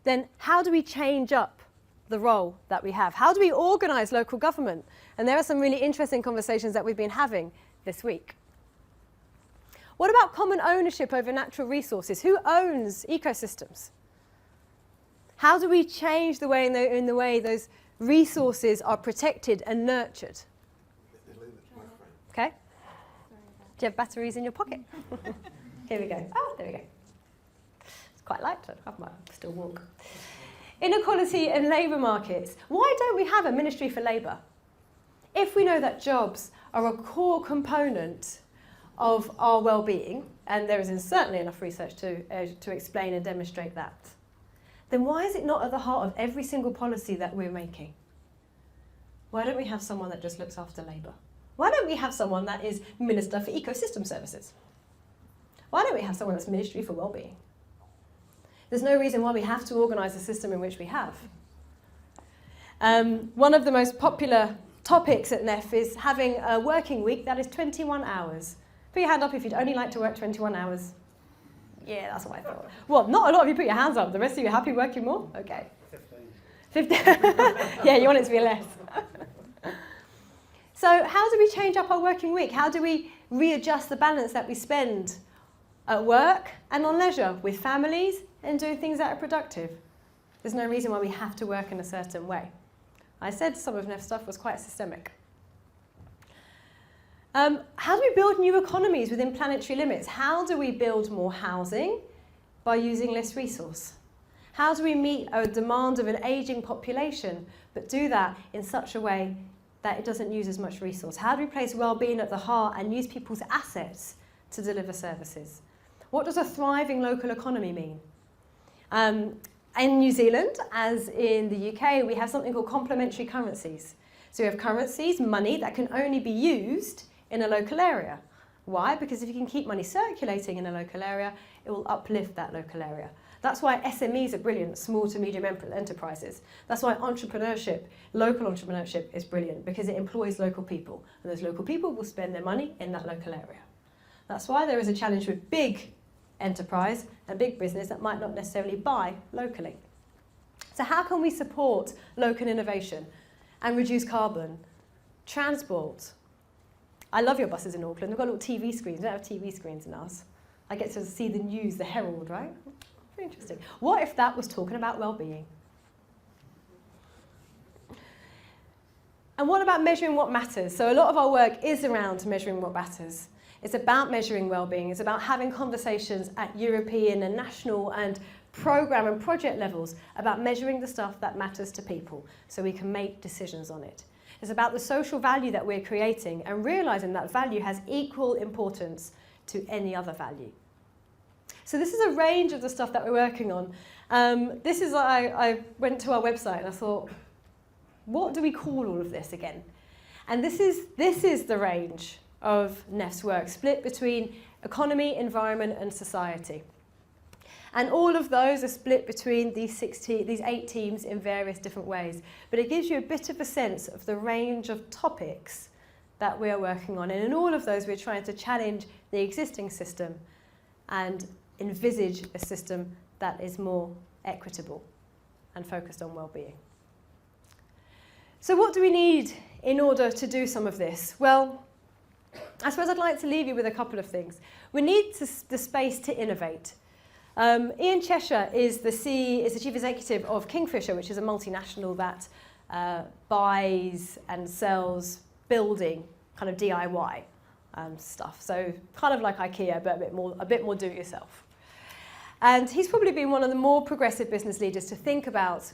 then how do we change up the role that we have? How do we organise local government? And there are some really interesting conversations that we've been having this week. What about common ownership over natural resources? Who owns ecosystems? How do we change the way in the way those resources are protected and nurtured? Okay. Do you have batteries in your pocket? Here we go. Oh, there we go. It's quite light, so I might still walk. Inequality in labour markets. Why don't we have a Ministry for Labour? If we know that jobs are a core component of our well-being, and there is certainly enough research to explain and demonstrate that, then why is it not at the heart of every single policy that we're making? Why don't we have someone that just looks after labour? Why don't we have someone that is Minister for Ecosystem Services? Why don't we have someone that's Ministry for Wellbeing? There's no reason why we have to organise a system in which we have. One of the most popular topics at NEF is having a working week that is 21 hours. Put your hand up if you'd only like to work 21 hours. Yeah, that's what I thought. Well, not a lot of you put your hands up. The rest of you are happy working more? Okay. 15. Yeah, you want it to be less. So how do we change up our working week? How do we readjust the balance that we spend at work and on leisure with families and doing things that are productive? There's no reason why we have to work in a certain way. I said some of NEF's stuff was quite systemic. How do we build new economies within planetary limits? How do we build more housing by using less resource? How do we meet a demand of an ageing population, but do that in such a way that it doesn't use as much resource? How do we place well-being at the heart and use people's assets to deliver services? What does a thriving local economy mean? In New Zealand, as in the UK, we have something called complementary currencies. So we have currencies, money, that can only be used in a local area. Why? Because if you can keep money circulating in a local area, it will uplift that local area. That's why SMEs are brilliant, small to medium enterprises. That's why entrepreneurship, local entrepreneurship, is brilliant, because it employs local people. And those local people will spend their money in that local area. That's why there is a challenge with big enterprise and big business that might not necessarily buy locally. So how can we support local innovation and reduce carbon, transport, I love your buses in Auckland. They've got little TV screens. We don't have TV screens in ours. I get to see the news, the Herald, right? Very interesting. What if that was talking about well-being? And what about measuring what matters? So a lot of our work is around measuring what matters. It's about measuring well-being. It's about having conversations at European and national and program and project levels about measuring the stuff that matters to people so we can make decisions on it. It's about the social value that we're creating and realising that value has equal importance to any other value. So this is a range of the stuff that we're working on. I went to our website and I thought, what do we call all of this again? And this is the range of NEF's work, split between economy, environment and society. And all of those are split between these 8 teams in various different ways. But it gives you a bit of a sense of the range of topics that we are working on. And in all of those, we're trying to challenge the existing system and envisage a system that is more equitable and focused on well-being. So what do we need in order to do some of this? Well, I suppose I'd like to leave you with a couple of things. We need the space to innovate. Ian Cheshire is the chief executive of Kingfisher, which is a multinational that buys and sells building kind of DIY stuff. So kind of like IKEA, but a bit more do-it-yourself. And he's probably been one of the more progressive business leaders to think about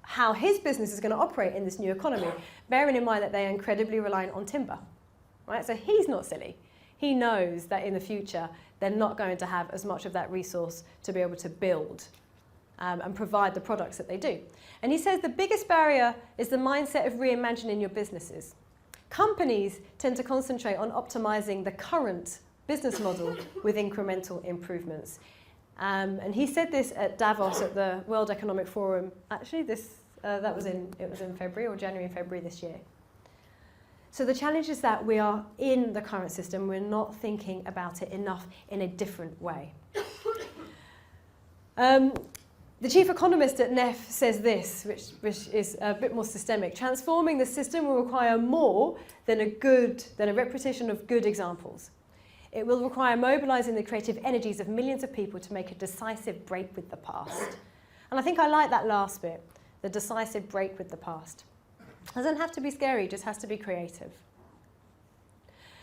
how his business is going to operate in this new economy, bearing in mind that they are incredibly reliant on timber. Right? So he's not silly. He knows that in the future they're not going to have as much of that resource to be able to build and provide the products that they do. And he says the biggest barrier is the mindset of reimagining your businesses. Companies tend to concentrate on optimizing the current business model with incremental improvements. And he said this at Davos at the World Economic Forum. Actually, it was in February or January and February this year. So the challenge is that we are in the current system. We're not thinking about it enough in a different way. The chief economist at NEF says this, which is a bit more systemic. Transforming the system will require more than a repetition of good examples. It will require mobilising the creative energies of millions of people to make a decisive break with the past. And I think I like that last bit, the decisive break with the past. It doesn't have to be scary, it just has to be creative.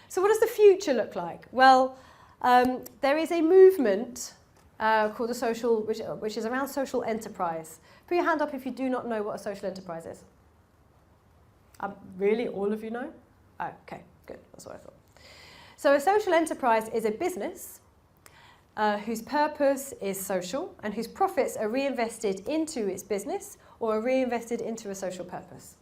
So what does the future look like? Well, there is a movement called which is around social enterprise. Put your hand up if you do not know what a social enterprise is. Really, all of you know? Oh, okay, good, that's what I thought. So a social enterprise is a business whose purpose is social and whose profits are reinvested into its business or are reinvested into a social purpose.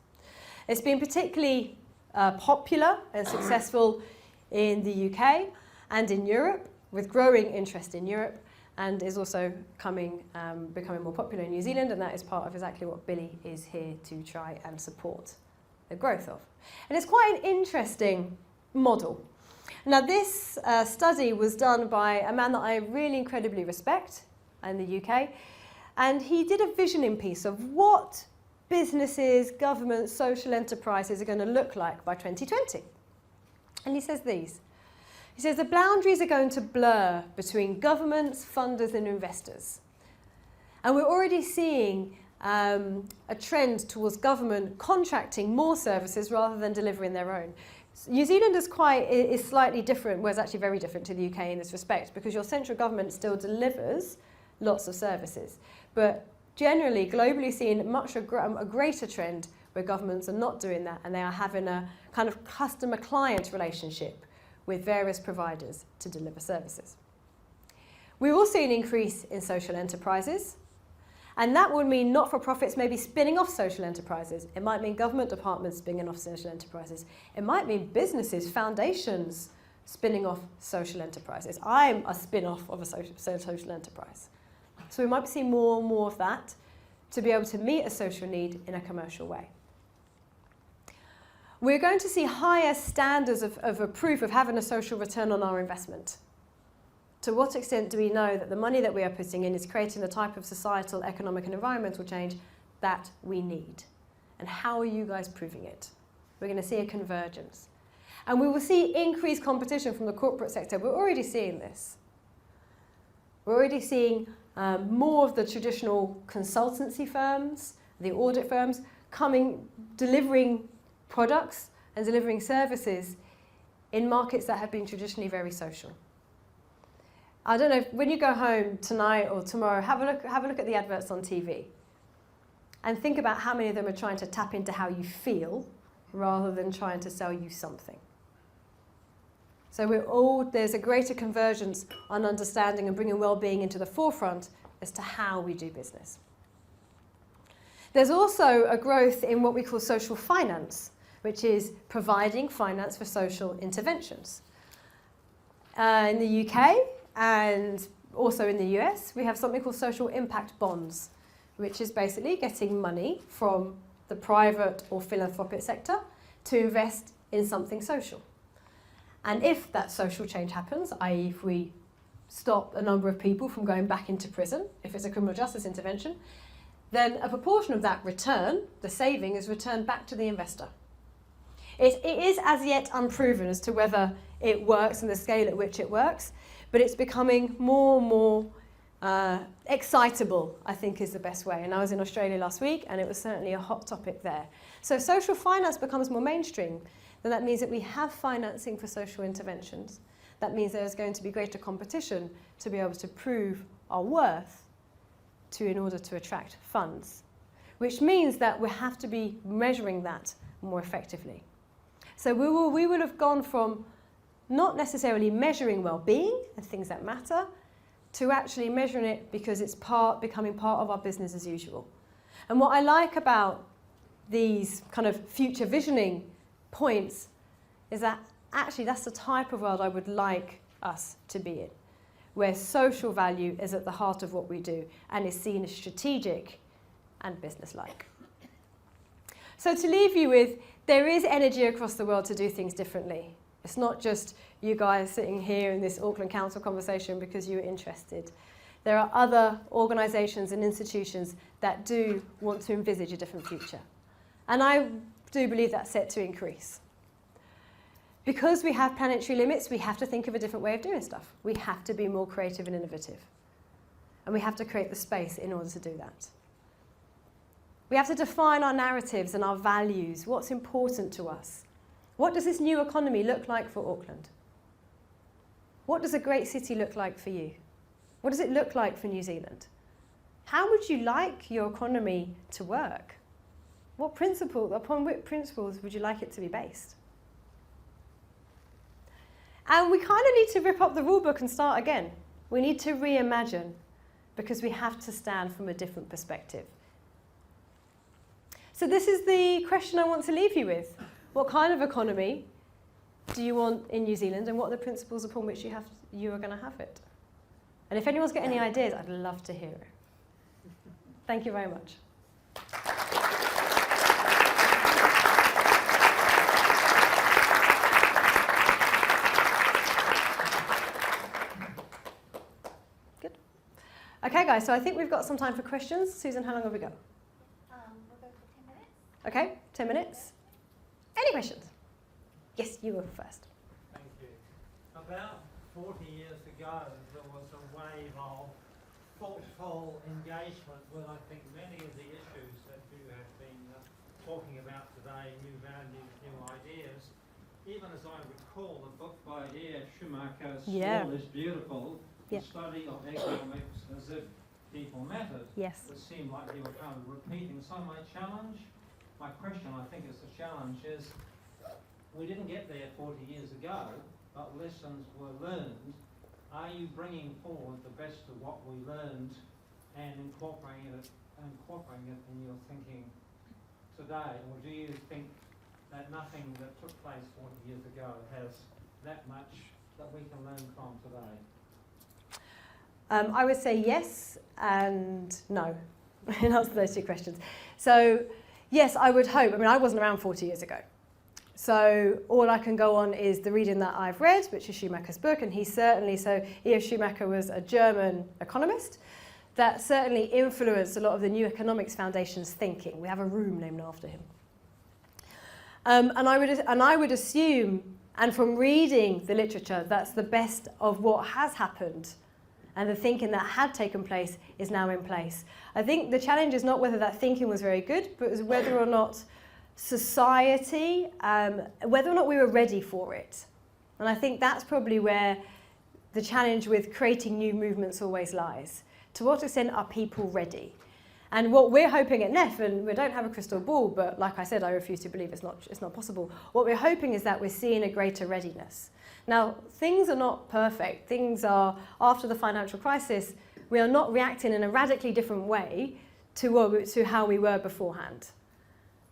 It's been particularly popular and successful in the UK and in Europe, with growing interest in Europe, and is also becoming more popular in New Zealand, and that is part of exactly what Billy is here to try and support the growth of. And it's quite an interesting model. Now this study was done by a man that I really incredibly respect in the UK, and he did a visioning piece of what businesses, governments, social enterprises are going to look like by 2020. And he says these. He says the boundaries are going to blur between governments, funders and investors. And we're already seeing a trend towards government contracting more services rather than delivering their own. New Zealand is slightly different, well, it's actually very different to the UK in this respect, because your central government still delivers lots of services. But generally, globally seen a greater trend where governments are not doing that and they are having a kind of customer-client relationship with various providers to deliver services. We will see an increase in social enterprises, and that would mean not-for-profits maybe spinning off social enterprises. It might mean government departments spinning off social enterprises. It might mean businesses, foundations spinning off social enterprises. I'm a spin-off of a social enterprise. So we might be seeing more and more of that to be able to meet a social need in a commercial way. We're going to see higher standards of a proof of having a social return on our investment. To what extent do we know that the money that we are putting in is creating the type of societal, economic and environmental change that we need? And how are you guys proving it? We're going to see a convergence. And we will see increased competition from the corporate sector. We're already seeing this. We're already seeing more of the traditional consultancy firms, the audit firms, delivering products and delivering services in markets that have been traditionally very social. I don't know, when you go home tonight or tomorrow, have a look at the adverts on TV and think about how many of them are trying to tap into how you feel rather than trying to sell you something. So there's a greater convergence on understanding and bringing well-being into the forefront as to how we do business. There's also a growth in what we call social finance, which is providing finance for social interventions. In the UK and also in the US, we have something called social impact bonds, which is basically getting money from the private or philanthropic sector to invest in something social. And if that social change happens, i.e. if we stop a number of people from going back into prison, if it's a criminal justice intervention, then a proportion of that return, the saving, is returned back to the investor. It is as yet unproven as to whether it works and the scale at which it works, but it's becoming more and more excitable, I think is the best way. And I was in Australia last week and it was certainly a hot topic there. So social finance becomes more mainstream. Then that means that we have financing for social interventions. That means there's going to be greater competition to be able to prove our worth in order to attract funds, which means that we have to be measuring that more effectively. So we will have gone from not necessarily measuring well-being and things that matter to actually measuring it because it's becoming part of our business as usual. And what I like about these kind of future visioning points is that actually that's the type of world I would like us to be in, where social value is at the heart of what we do and is seen as strategic and businesslike. So to leave you with, there is energy across the world to do things differently. It's not just you guys sitting here in this Auckland Council conversation because you were interested. There are other organisations and institutions that do want to envisage a different future. And I do believe that's set to increase. Because we have planetary limits, we have to think of a different way of doing stuff. We have to be more creative and innovative. And we have to create the space in order to do that. We have to define our narratives and our values, what's important to us. What does this new economy look like for Auckland? What does a great city look like for you? What does it look like for New Zealand? How would you like your economy to work? Upon what principles would you like it to be based? And we kind of need to rip up the rule book and start again. We need to reimagine because we have to stand from a different perspective. So this is the question I want to leave you with. What kind of economy do you want in New Zealand and what are the principles upon which you are going to have it? And if anyone's got any ideas, I'd love to hear it. Thank you very much. Okay, guys, so I think we've got some time for questions. Susan, how long have we got? We'll go for 10 minutes. Okay, 10 minutes. Any questions? Yes, you were first. Thank you. About 40 years ago, there was a wave of thoughtful engagement with, I think, many of the issues that you have been talking about today, new values, new ideas. Even as I recall the book by Schumacher, Small is Beautiful, the study of economics as if people mattered. Yes. It seemed like you were kind of repeating. So my question, I think, is the challenge is, we didn't get there 40 years ago, but lessons were learned. Are you bringing forward the best of what we learned and incorporating it in your thinking today? Or do you think that nothing that took place 40 years ago has that much that we can learn from today? I would say yes and no in answer to those two questions. So yes, I would hope. I mean, I wasn't around 40 years ago. So all I can go on is the reading that I've read, which is Schumacher's book, and E.F. Schumacher was a German economist that certainly influenced a lot of the New Economics Foundation's thinking. We have a room named after him. And I would assume, And from reading the literature, that's the best of what has happened. And the thinking that had taken place is now in place. I think the challenge is not whether that thinking was very good, but was whether or not society, whether or not we were ready for it. And I think that's probably where the challenge with creating new movements always lies. To what extent are people ready? And what we're hoping at NEF, and we don't have a crystal ball, but like I said, I refuse to believe it's not possible. What we're hoping is that we're seeing a greater readiness. Now, things are not perfect. Things are, after the financial crisis, we are not reacting in a radically different way to how we were beforehand.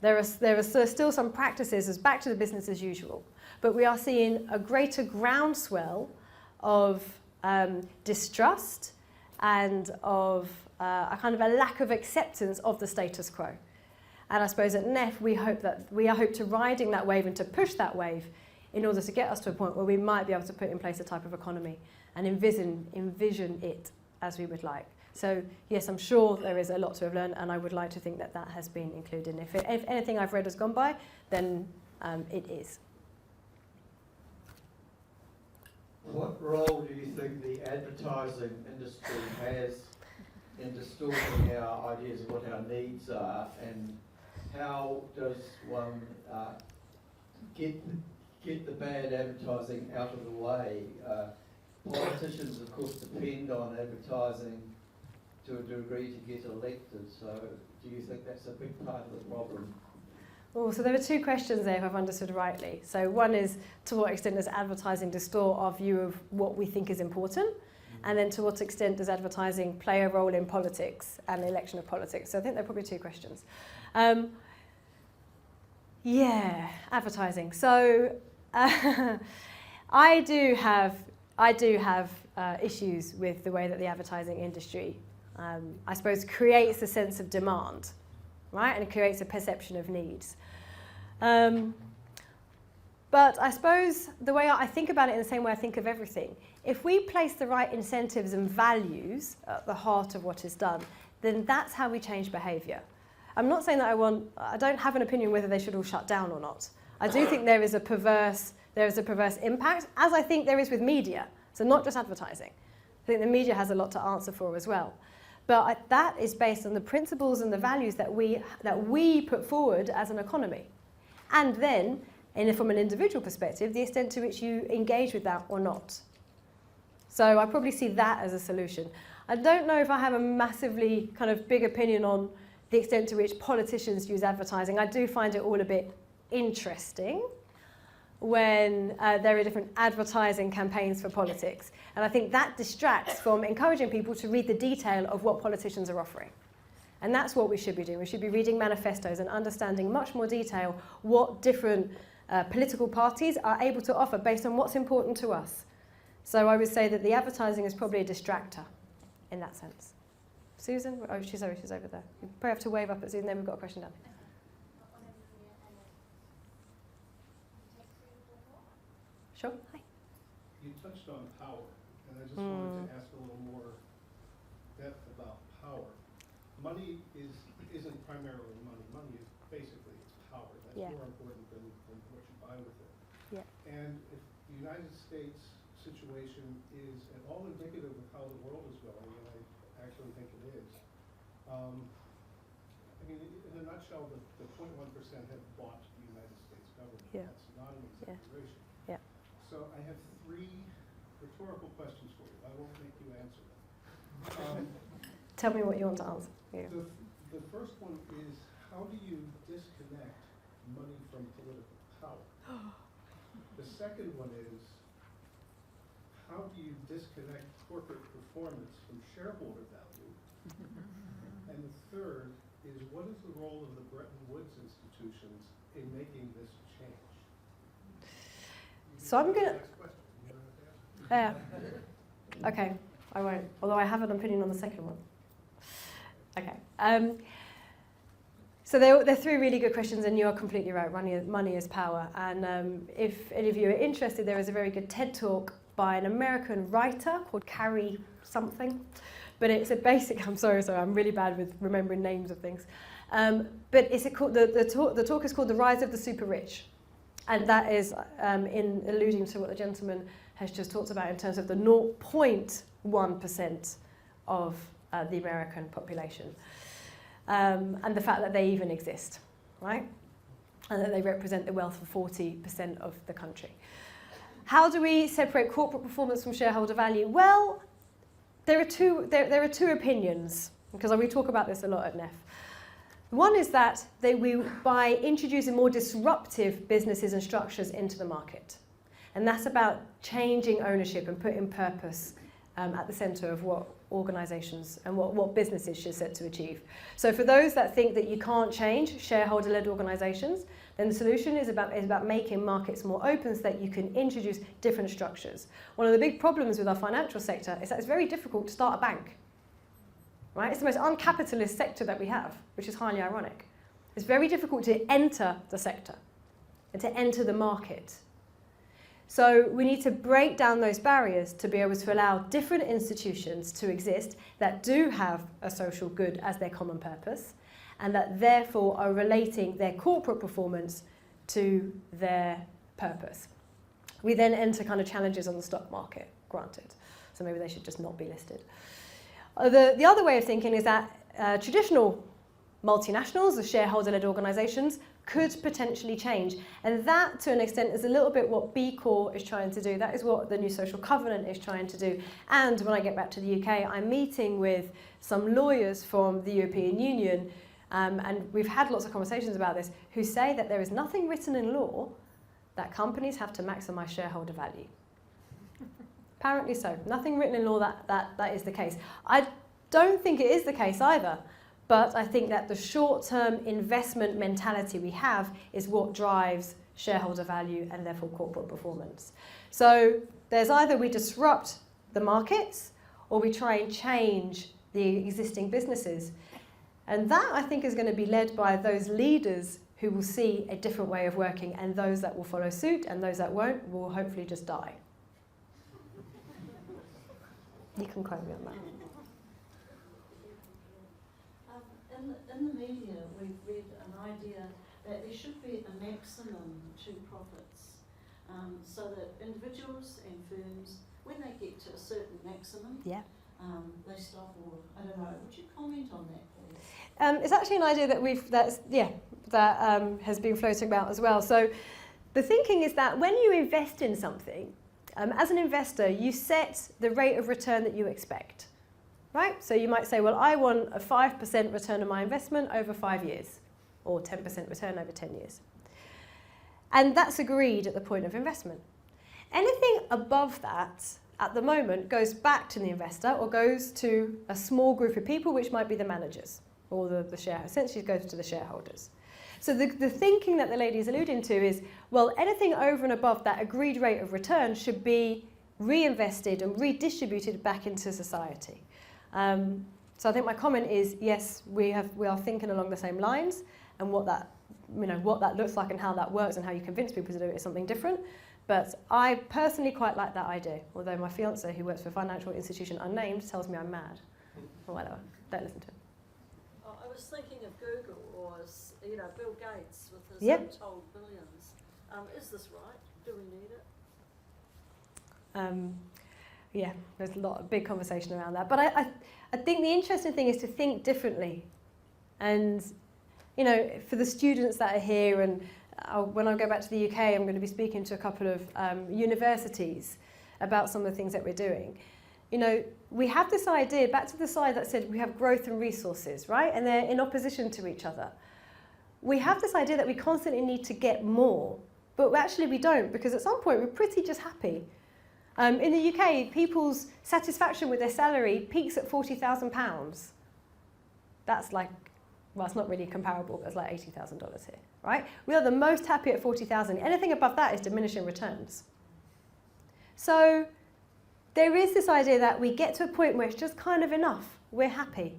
There are still some practices as back to the business as usual, but we are seeing a greater groundswell of distrust and of a kind of a lack of acceptance of the status quo. And I suppose at NEF we hope to riding that wave and to push that wave in order to get us to a point where we might be able to put in place a type of economy and envision it as we would like. So yes, I'm sure there is a lot to have learned, and I would like to think that that has been included. And if anything I've read has gone by, then it is. What role do you think the advertising industry has in distorting our ideas of what our needs are, and how does one get the bad advertising out of the way? Politicians, of course, depend on advertising to a degree to get elected, so do you think that's a big part of the problem? Oh, so there are two questions there, if I've understood rightly. So one is, to what extent does advertising distort our view of what we think is important? And then to what extent does advertising play a role in politics and the election of politics? So I think there are probably two questions. Yeah, advertising. So I do have issues with the way that the advertising industry, I suppose, creates a sense of demand, right? And it creates a perception of needs. But I suppose the way I think about it in the same way I think of everything, if we place the right incentives and values at the heart of what is done, then that's how we change behaviour. I'm not saying that I don't have an opinion whether they should all shut down or not. I do think there is a perverse impact, as I think there is with media. So not just advertising. I think the media has a lot to answer for as well. But that is based on the principles and the values that we put forward as an economy. And then, from an individual perspective, the extent to which you engage with that or not. So I probably see that as a solution. I don't know if I have a massively kind of big opinion on the extent to which politicians use advertising. I do find it all a bit interesting when there are different advertising campaigns for politics. And I think that distracts from encouraging people to read the detail of what politicians are offering. And that's what we should be doing. We should be reading manifestos and understanding much more detail what different political parties are able to offer based on what's important to us. So I would say that the advertising is probably a distractor in that sense. Susan? Oh, she's over there. You probably have to wave up at Susan, then we've got a question down here. Sure. Hi. You touched on power, and I just wanted to ask a little more depth about power. Money isn't primarily money. Money is basically it's power. That's more important than what you buy with it. Yeah. And if the United States situation is at all indicative of how the world is going, and I actually think it is, I mean, in a nutshell, the 0.1% have bought the United States government. Yeah. That's not an exaggeration. Yeah. So I have three rhetorical questions for you. I won't make you answer them. Tell me what you want to answer. Yeah. The first one is, how do you disconnect money from political power? The second one is, how do you disconnect corporate performance from shareholder value? And the third is, what is the role of the Bretton Woods institutions in making this change? So I'm going to... Yeah. Okay, I won't. Although I have an opinion on the second one. Okay. So they're three really good questions, and you are completely right. Money is power. And if any of you are interested, there is a very good TED Talk by an American writer called Carrie something. But it's a basic... I'm sorry, I'm really bad with remembering names of things. But the talk is called The Rise of the Super Rich. And that is in alluding to what the gentleman has just talked about in terms of the 0.1% of the American population. And the fact that they even exist, right? And that they represent the wealth of 40% of the country. How do we separate corporate performance from shareholder value? Well, there are two opinions, because we talk about this a lot at NEF. One is that by introducing more disruptive businesses and structures into the market. And that's about changing ownership and putting purpose at the centre of what organisations and what businesses should set to achieve. So for those that think that you can't change shareholder-led organisations, then the solution is about making markets more open so that you can introduce different structures. One of the big problems with our financial sector is that it's very difficult to start a bank. Right? It's the most uncapitalist sector that we have, which is highly ironic. It's very difficult to enter the sector and to enter the market. So we need to break down those barriers to be able to allow different institutions to exist that do have a social good as their common purpose, and that therefore are relating their corporate performance to their purpose. We then enter kind of challenges on the stock market, granted. So maybe they should just not be listed. The other way of thinking is that traditional multinationals, the shareholder-led organisations, could potentially change. And that, to an extent, is a little bit what B Corp is trying to do. That is what the new social covenant is trying to do. And when I get back to the UK, I'm meeting with some lawyers from the European Union, and we've had lots of conversations about this, who say that there is nothing written in law that companies have to maximise shareholder value. Apparently so. Nothing written in law that is the case. I don't think it is the case either. But I think that the short-term investment mentality we have is what drives shareholder value and therefore corporate performance. So there's either we disrupt the markets or we try and change the existing businesses. And that, I think, is going to be led by those leaders who will see a different way of working, and those that will follow suit and those that won't will hopefully just die. You can quote me on that. In the media, we've read an idea that there should be a maximum to profits, so that individuals and firms, when they get to a certain maximum, they stop. Or I don't know. Would you comment on that, please? It's actually an idea that has been floating about as well. So the thinking is that when you invest in something, as an investor, you set the rate of return that you expect. Right? So you might say, well, I want a 5% return on my investment over 5 years, or 10% return over 10 years. And that's agreed at the point of investment. Anything above that, at the moment, goes back to the investor or goes to a small group of people, which might be the managers or the shareholders. Essentially, it goes to the shareholders. So the thinking that the lady is alluding to is, well, anything over and above that agreed rate of return should be reinvested and redistributed back into society. So I think my comment is, yes, we are thinking along the same lines, and what that looks like and how that works and how you convince people to do it is something different. But I personally quite like that idea, although my fiance, who works for a financial institution unnamed, tells me I'm mad. Or whatever. Don't listen to him. I was thinking of Google or Bill Gates with his untold billions. Is this right? Do we need it? There's a big conversation around that. But I think the interesting thing is to think differently. And, for the students that are here, and when I go back to the UK, I'm going to be speaking to a couple of universities about some of the things that we're doing. We have this idea, back to the slide that said we have growth and resources, right? And they're in opposition to each other. We have this idea that we constantly need to get more, but actually we don't, because at some point we're pretty just happy. In the UK, people's satisfaction with their salary peaks at £40,000. That's it's not really comparable, but it's like $80,000 here, right? We are the most happy at $40,000. Anything above that is diminishing returns. So there is this idea that we get to a point where it's just kind of enough. We're happy.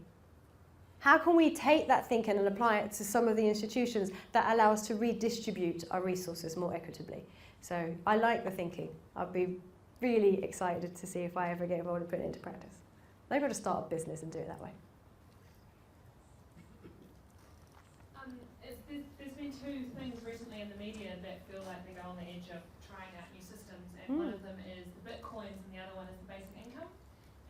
How can we take that thinking and apply it to some of the institutions that allow us to redistribute our resources more equitably? So I like the thinking. I'll be really excited to see if I ever get involved and put it into practice. Maybe I'll just start a business and do it that way. There's been two things recently see in the media that feel like they go on the edge of trying out new systems, and one of them is the bitcoins and the other one is the basic income.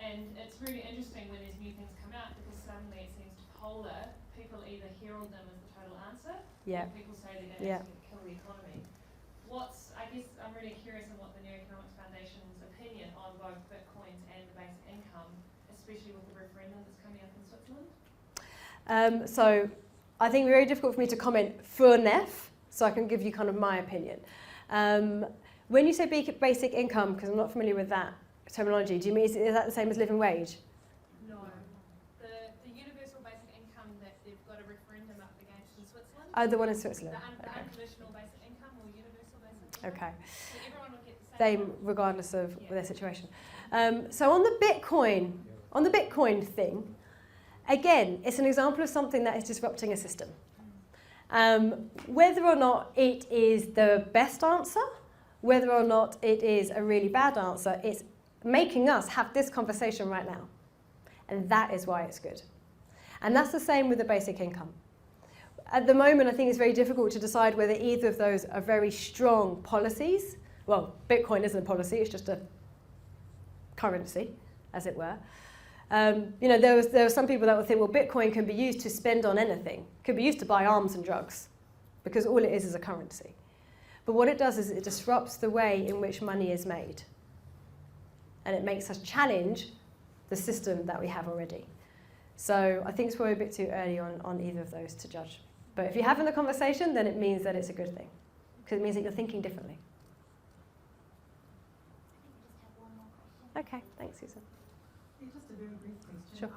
And it's really interesting when these new things come out because suddenly it seems to polar. People either herald them as the total answer, or people say they're going to actually kill the economy. I guess I'm really curious on what the New Economics Foundation's opinion on both bitcoins and the basic income, especially with the referendum that's coming up in Switzerland. So I think it's very difficult for me to comment for NEF, so I can give you kind of my opinion. When you say basic income, because I'm not familiar with that terminology, do you mean, is that the same as living wage? No. The universal basic income that they've got a referendum up against in Switzerland. Oh, the one in Switzerland. The unconditional basic income or universal basic income. Okay. So everyone will get the same. Same regardless of their situation. So on the Bitcoin thing, again, it's an example of something that is disrupting a system. Whether or not it is the best answer, whether or not it is a really bad answer, it's making us have this conversation right now. And that is why it's good. And that's the same with the basic income. At the moment, I think it's very difficult to decide whether either of those are very strong policies. Well, Bitcoin isn't a policy, it's just a currency, as it were. There are some people that will think, well, Bitcoin can be used to spend on anything. It can be used to buy arms and drugs, because all it is a currency. But what it does is it disrupts the way in which money is made. And it makes us challenge the system that we have already. So I think it's probably a bit too early on either of those to judge. But if you're having the conversation, then it means that it's a good thing, because it means that you're thinking differently. Okay, thanks, Susan. Yeah, just a very brief question. Sure.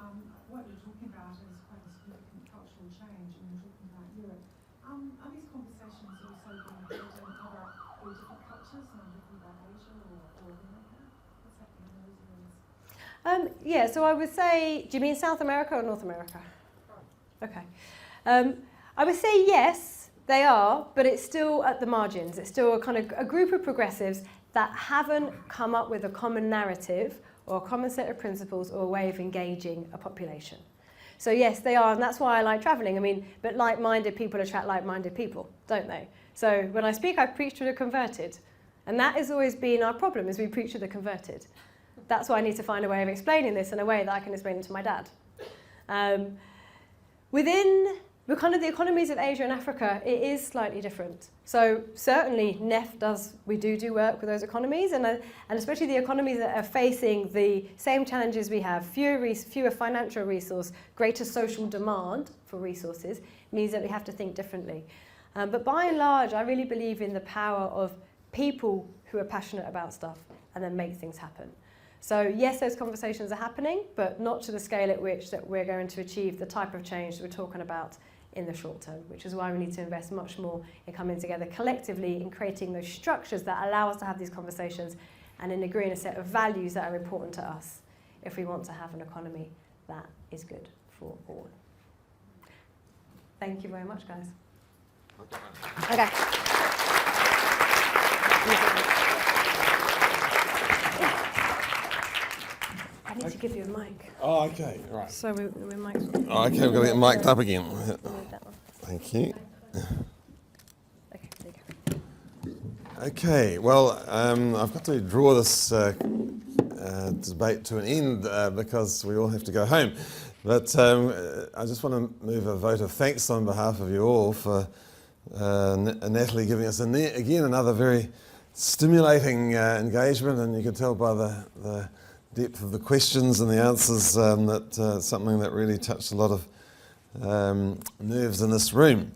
What you're talking about is quite a significant cultural change, and you're talking about Europe. Are these conversations also being held in other different cultures? And I'm talking about Asia or America. What's happening in those areas? Yeah, so I would say, do you mean South America or North America? Okay. I would say yes, they are, but it's still at the margins. It's still a group of progressives that haven't come up with a common narrative or a common set of principles or a way of engaging a population. So yes, they are, and that's why I like travelling. I mean, but like-minded people attract like-minded people, don't they? So when I speak, I preach to the converted. And that has always been our problem, is we preach to the converted. That's why I need to find a way of explaining this in a way that I can explain it to my dad. Within the economies of Asia and Africa, it is slightly different. So certainly NEF we do work with those economies, and especially the economies that are facing the same challenges we have, fewer financial resources, greater social demand for resources, means that we have to think differently. But by and large, I really believe in the power of people who are passionate about stuff and then make things happen. So yes, those conversations are happening, but not to the scale at which that we're going to achieve the type of change that we're talking about in the short term, which is why we need to invest much more in coming together collectively in creating those structures that allow us to have these conversations and in agreeing a set of values that are important to us if we want to have an economy that is good for all. Thank you very much, guys. Okay. I need to give you a mic. Oh, okay, right. So we're mics. Oh, okay, we've got to get mic'd up again. Thank you. Okay, there you go. Okay, well, I've got to draw this debate to an end because we all have to go home. But I just want to move a vote of thanks on behalf of you all for Natalie giving us again another very stimulating engagement, and you can tell by the depth of the questions and the answers that something that really touched a lot of nerves in this room.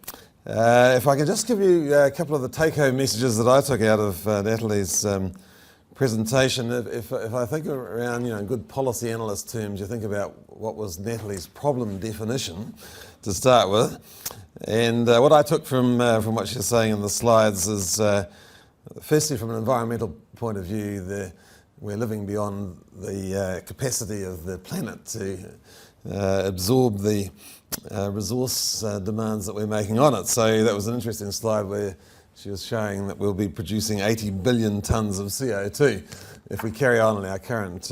If I could just give you a couple of the take-home messages that I took out of Natalie's presentation. If I think around, in good policy analyst terms, you think about what was Natalie's problem definition to start with. And what I took from what she's saying in the slides is, firstly, from an environmental point of view, we're living beyond the capacity of the planet to absorb the resource demands that we're making on it. So that was an interesting slide where she was showing that we'll be producing 80 billion tonnes of CO2 if we carry on our current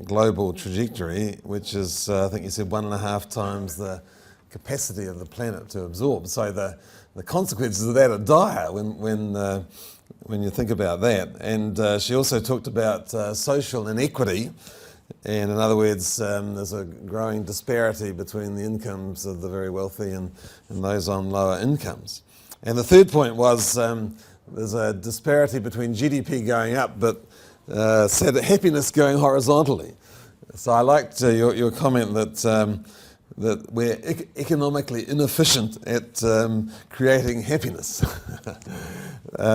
global trajectory, which is, I think you said, 1.5 times the capacity of the planet to absorb. So the consequences of that are dire when you think about that. And she also talked about social inequity, and in other words, there's a growing disparity between the incomes of the very wealthy and those on lower incomes. And the third point was there's a disparity between GDP going up, but happiness going horizontally. So I liked your comment that we're economically inefficient at creating happiness.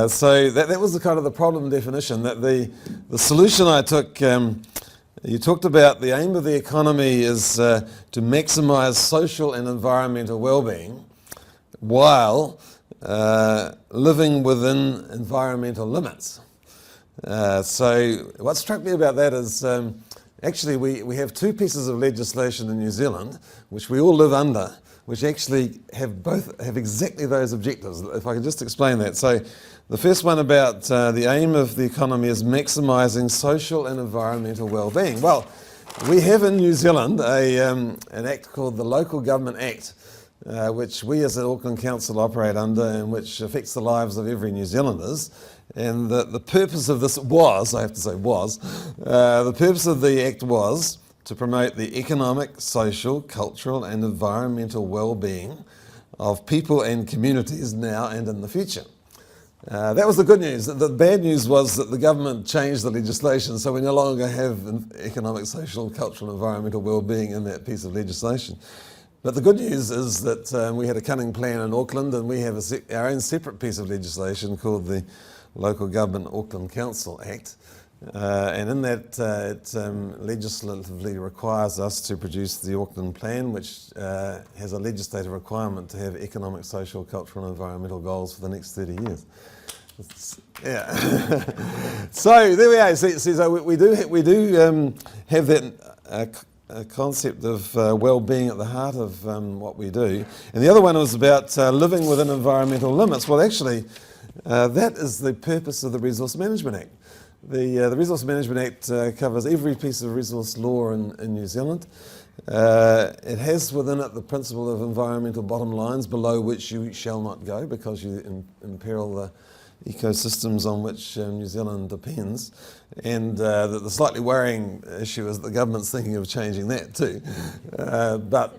So that was the kind of the problem definition. That the solution I took, you talked about the aim of the economy is to maximise social and environmental well-being while living within environmental limits. So what struck me about that is actually we have two pieces of legislation in New Zealand which we all live under, which actually have exactly those objectives. If I could just explain that. So the first one about the aim of the economy is maximising social and environmental well-being. Well, we have in New Zealand an act called the Local Government Act, which we as an Auckland Council operate under and which affects the lives of every New Zealanders. And the purpose of this was, I have to say was, the purpose of the act was to promote the economic, social, cultural and environmental well-being of people and communities now and in the future. That was the good news. The bad news was that the government changed the legislation, so we no longer have economic, social, cultural, environmental well-being in that piece of legislation. But the good news is that we had a cunning plan in Auckland, and we have our own separate piece of legislation called the Local Government Auckland Council Act. And in that, it legislatively requires us to produce the Auckland Plan, which has a legislative requirement to have economic, social, cultural and environmental goals for the next 30 years. Yeah. So there we are. So we do have that concept of well-being at the heart of what we do. And the other one was about living within environmental limits. Well, actually, that is the purpose of the Resource Management Act. The Resource Management Act covers every piece of resource law in New Zealand. It has within it the principle of environmental bottom lines below which you shall not go because you imperil the ecosystems on which New Zealand depends. And the slightly worrying issue is the government's thinking of changing that too. But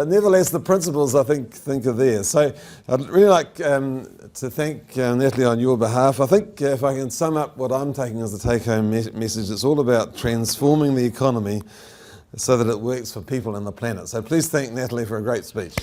nevertheless, the principles I think are there. So I'd really like to thank Natalie on your behalf. I think if I can sum up what I'm taking as the take-home message, it's all about transforming the economy so that it works for people and the planet. So please thank Natalie for a great speech.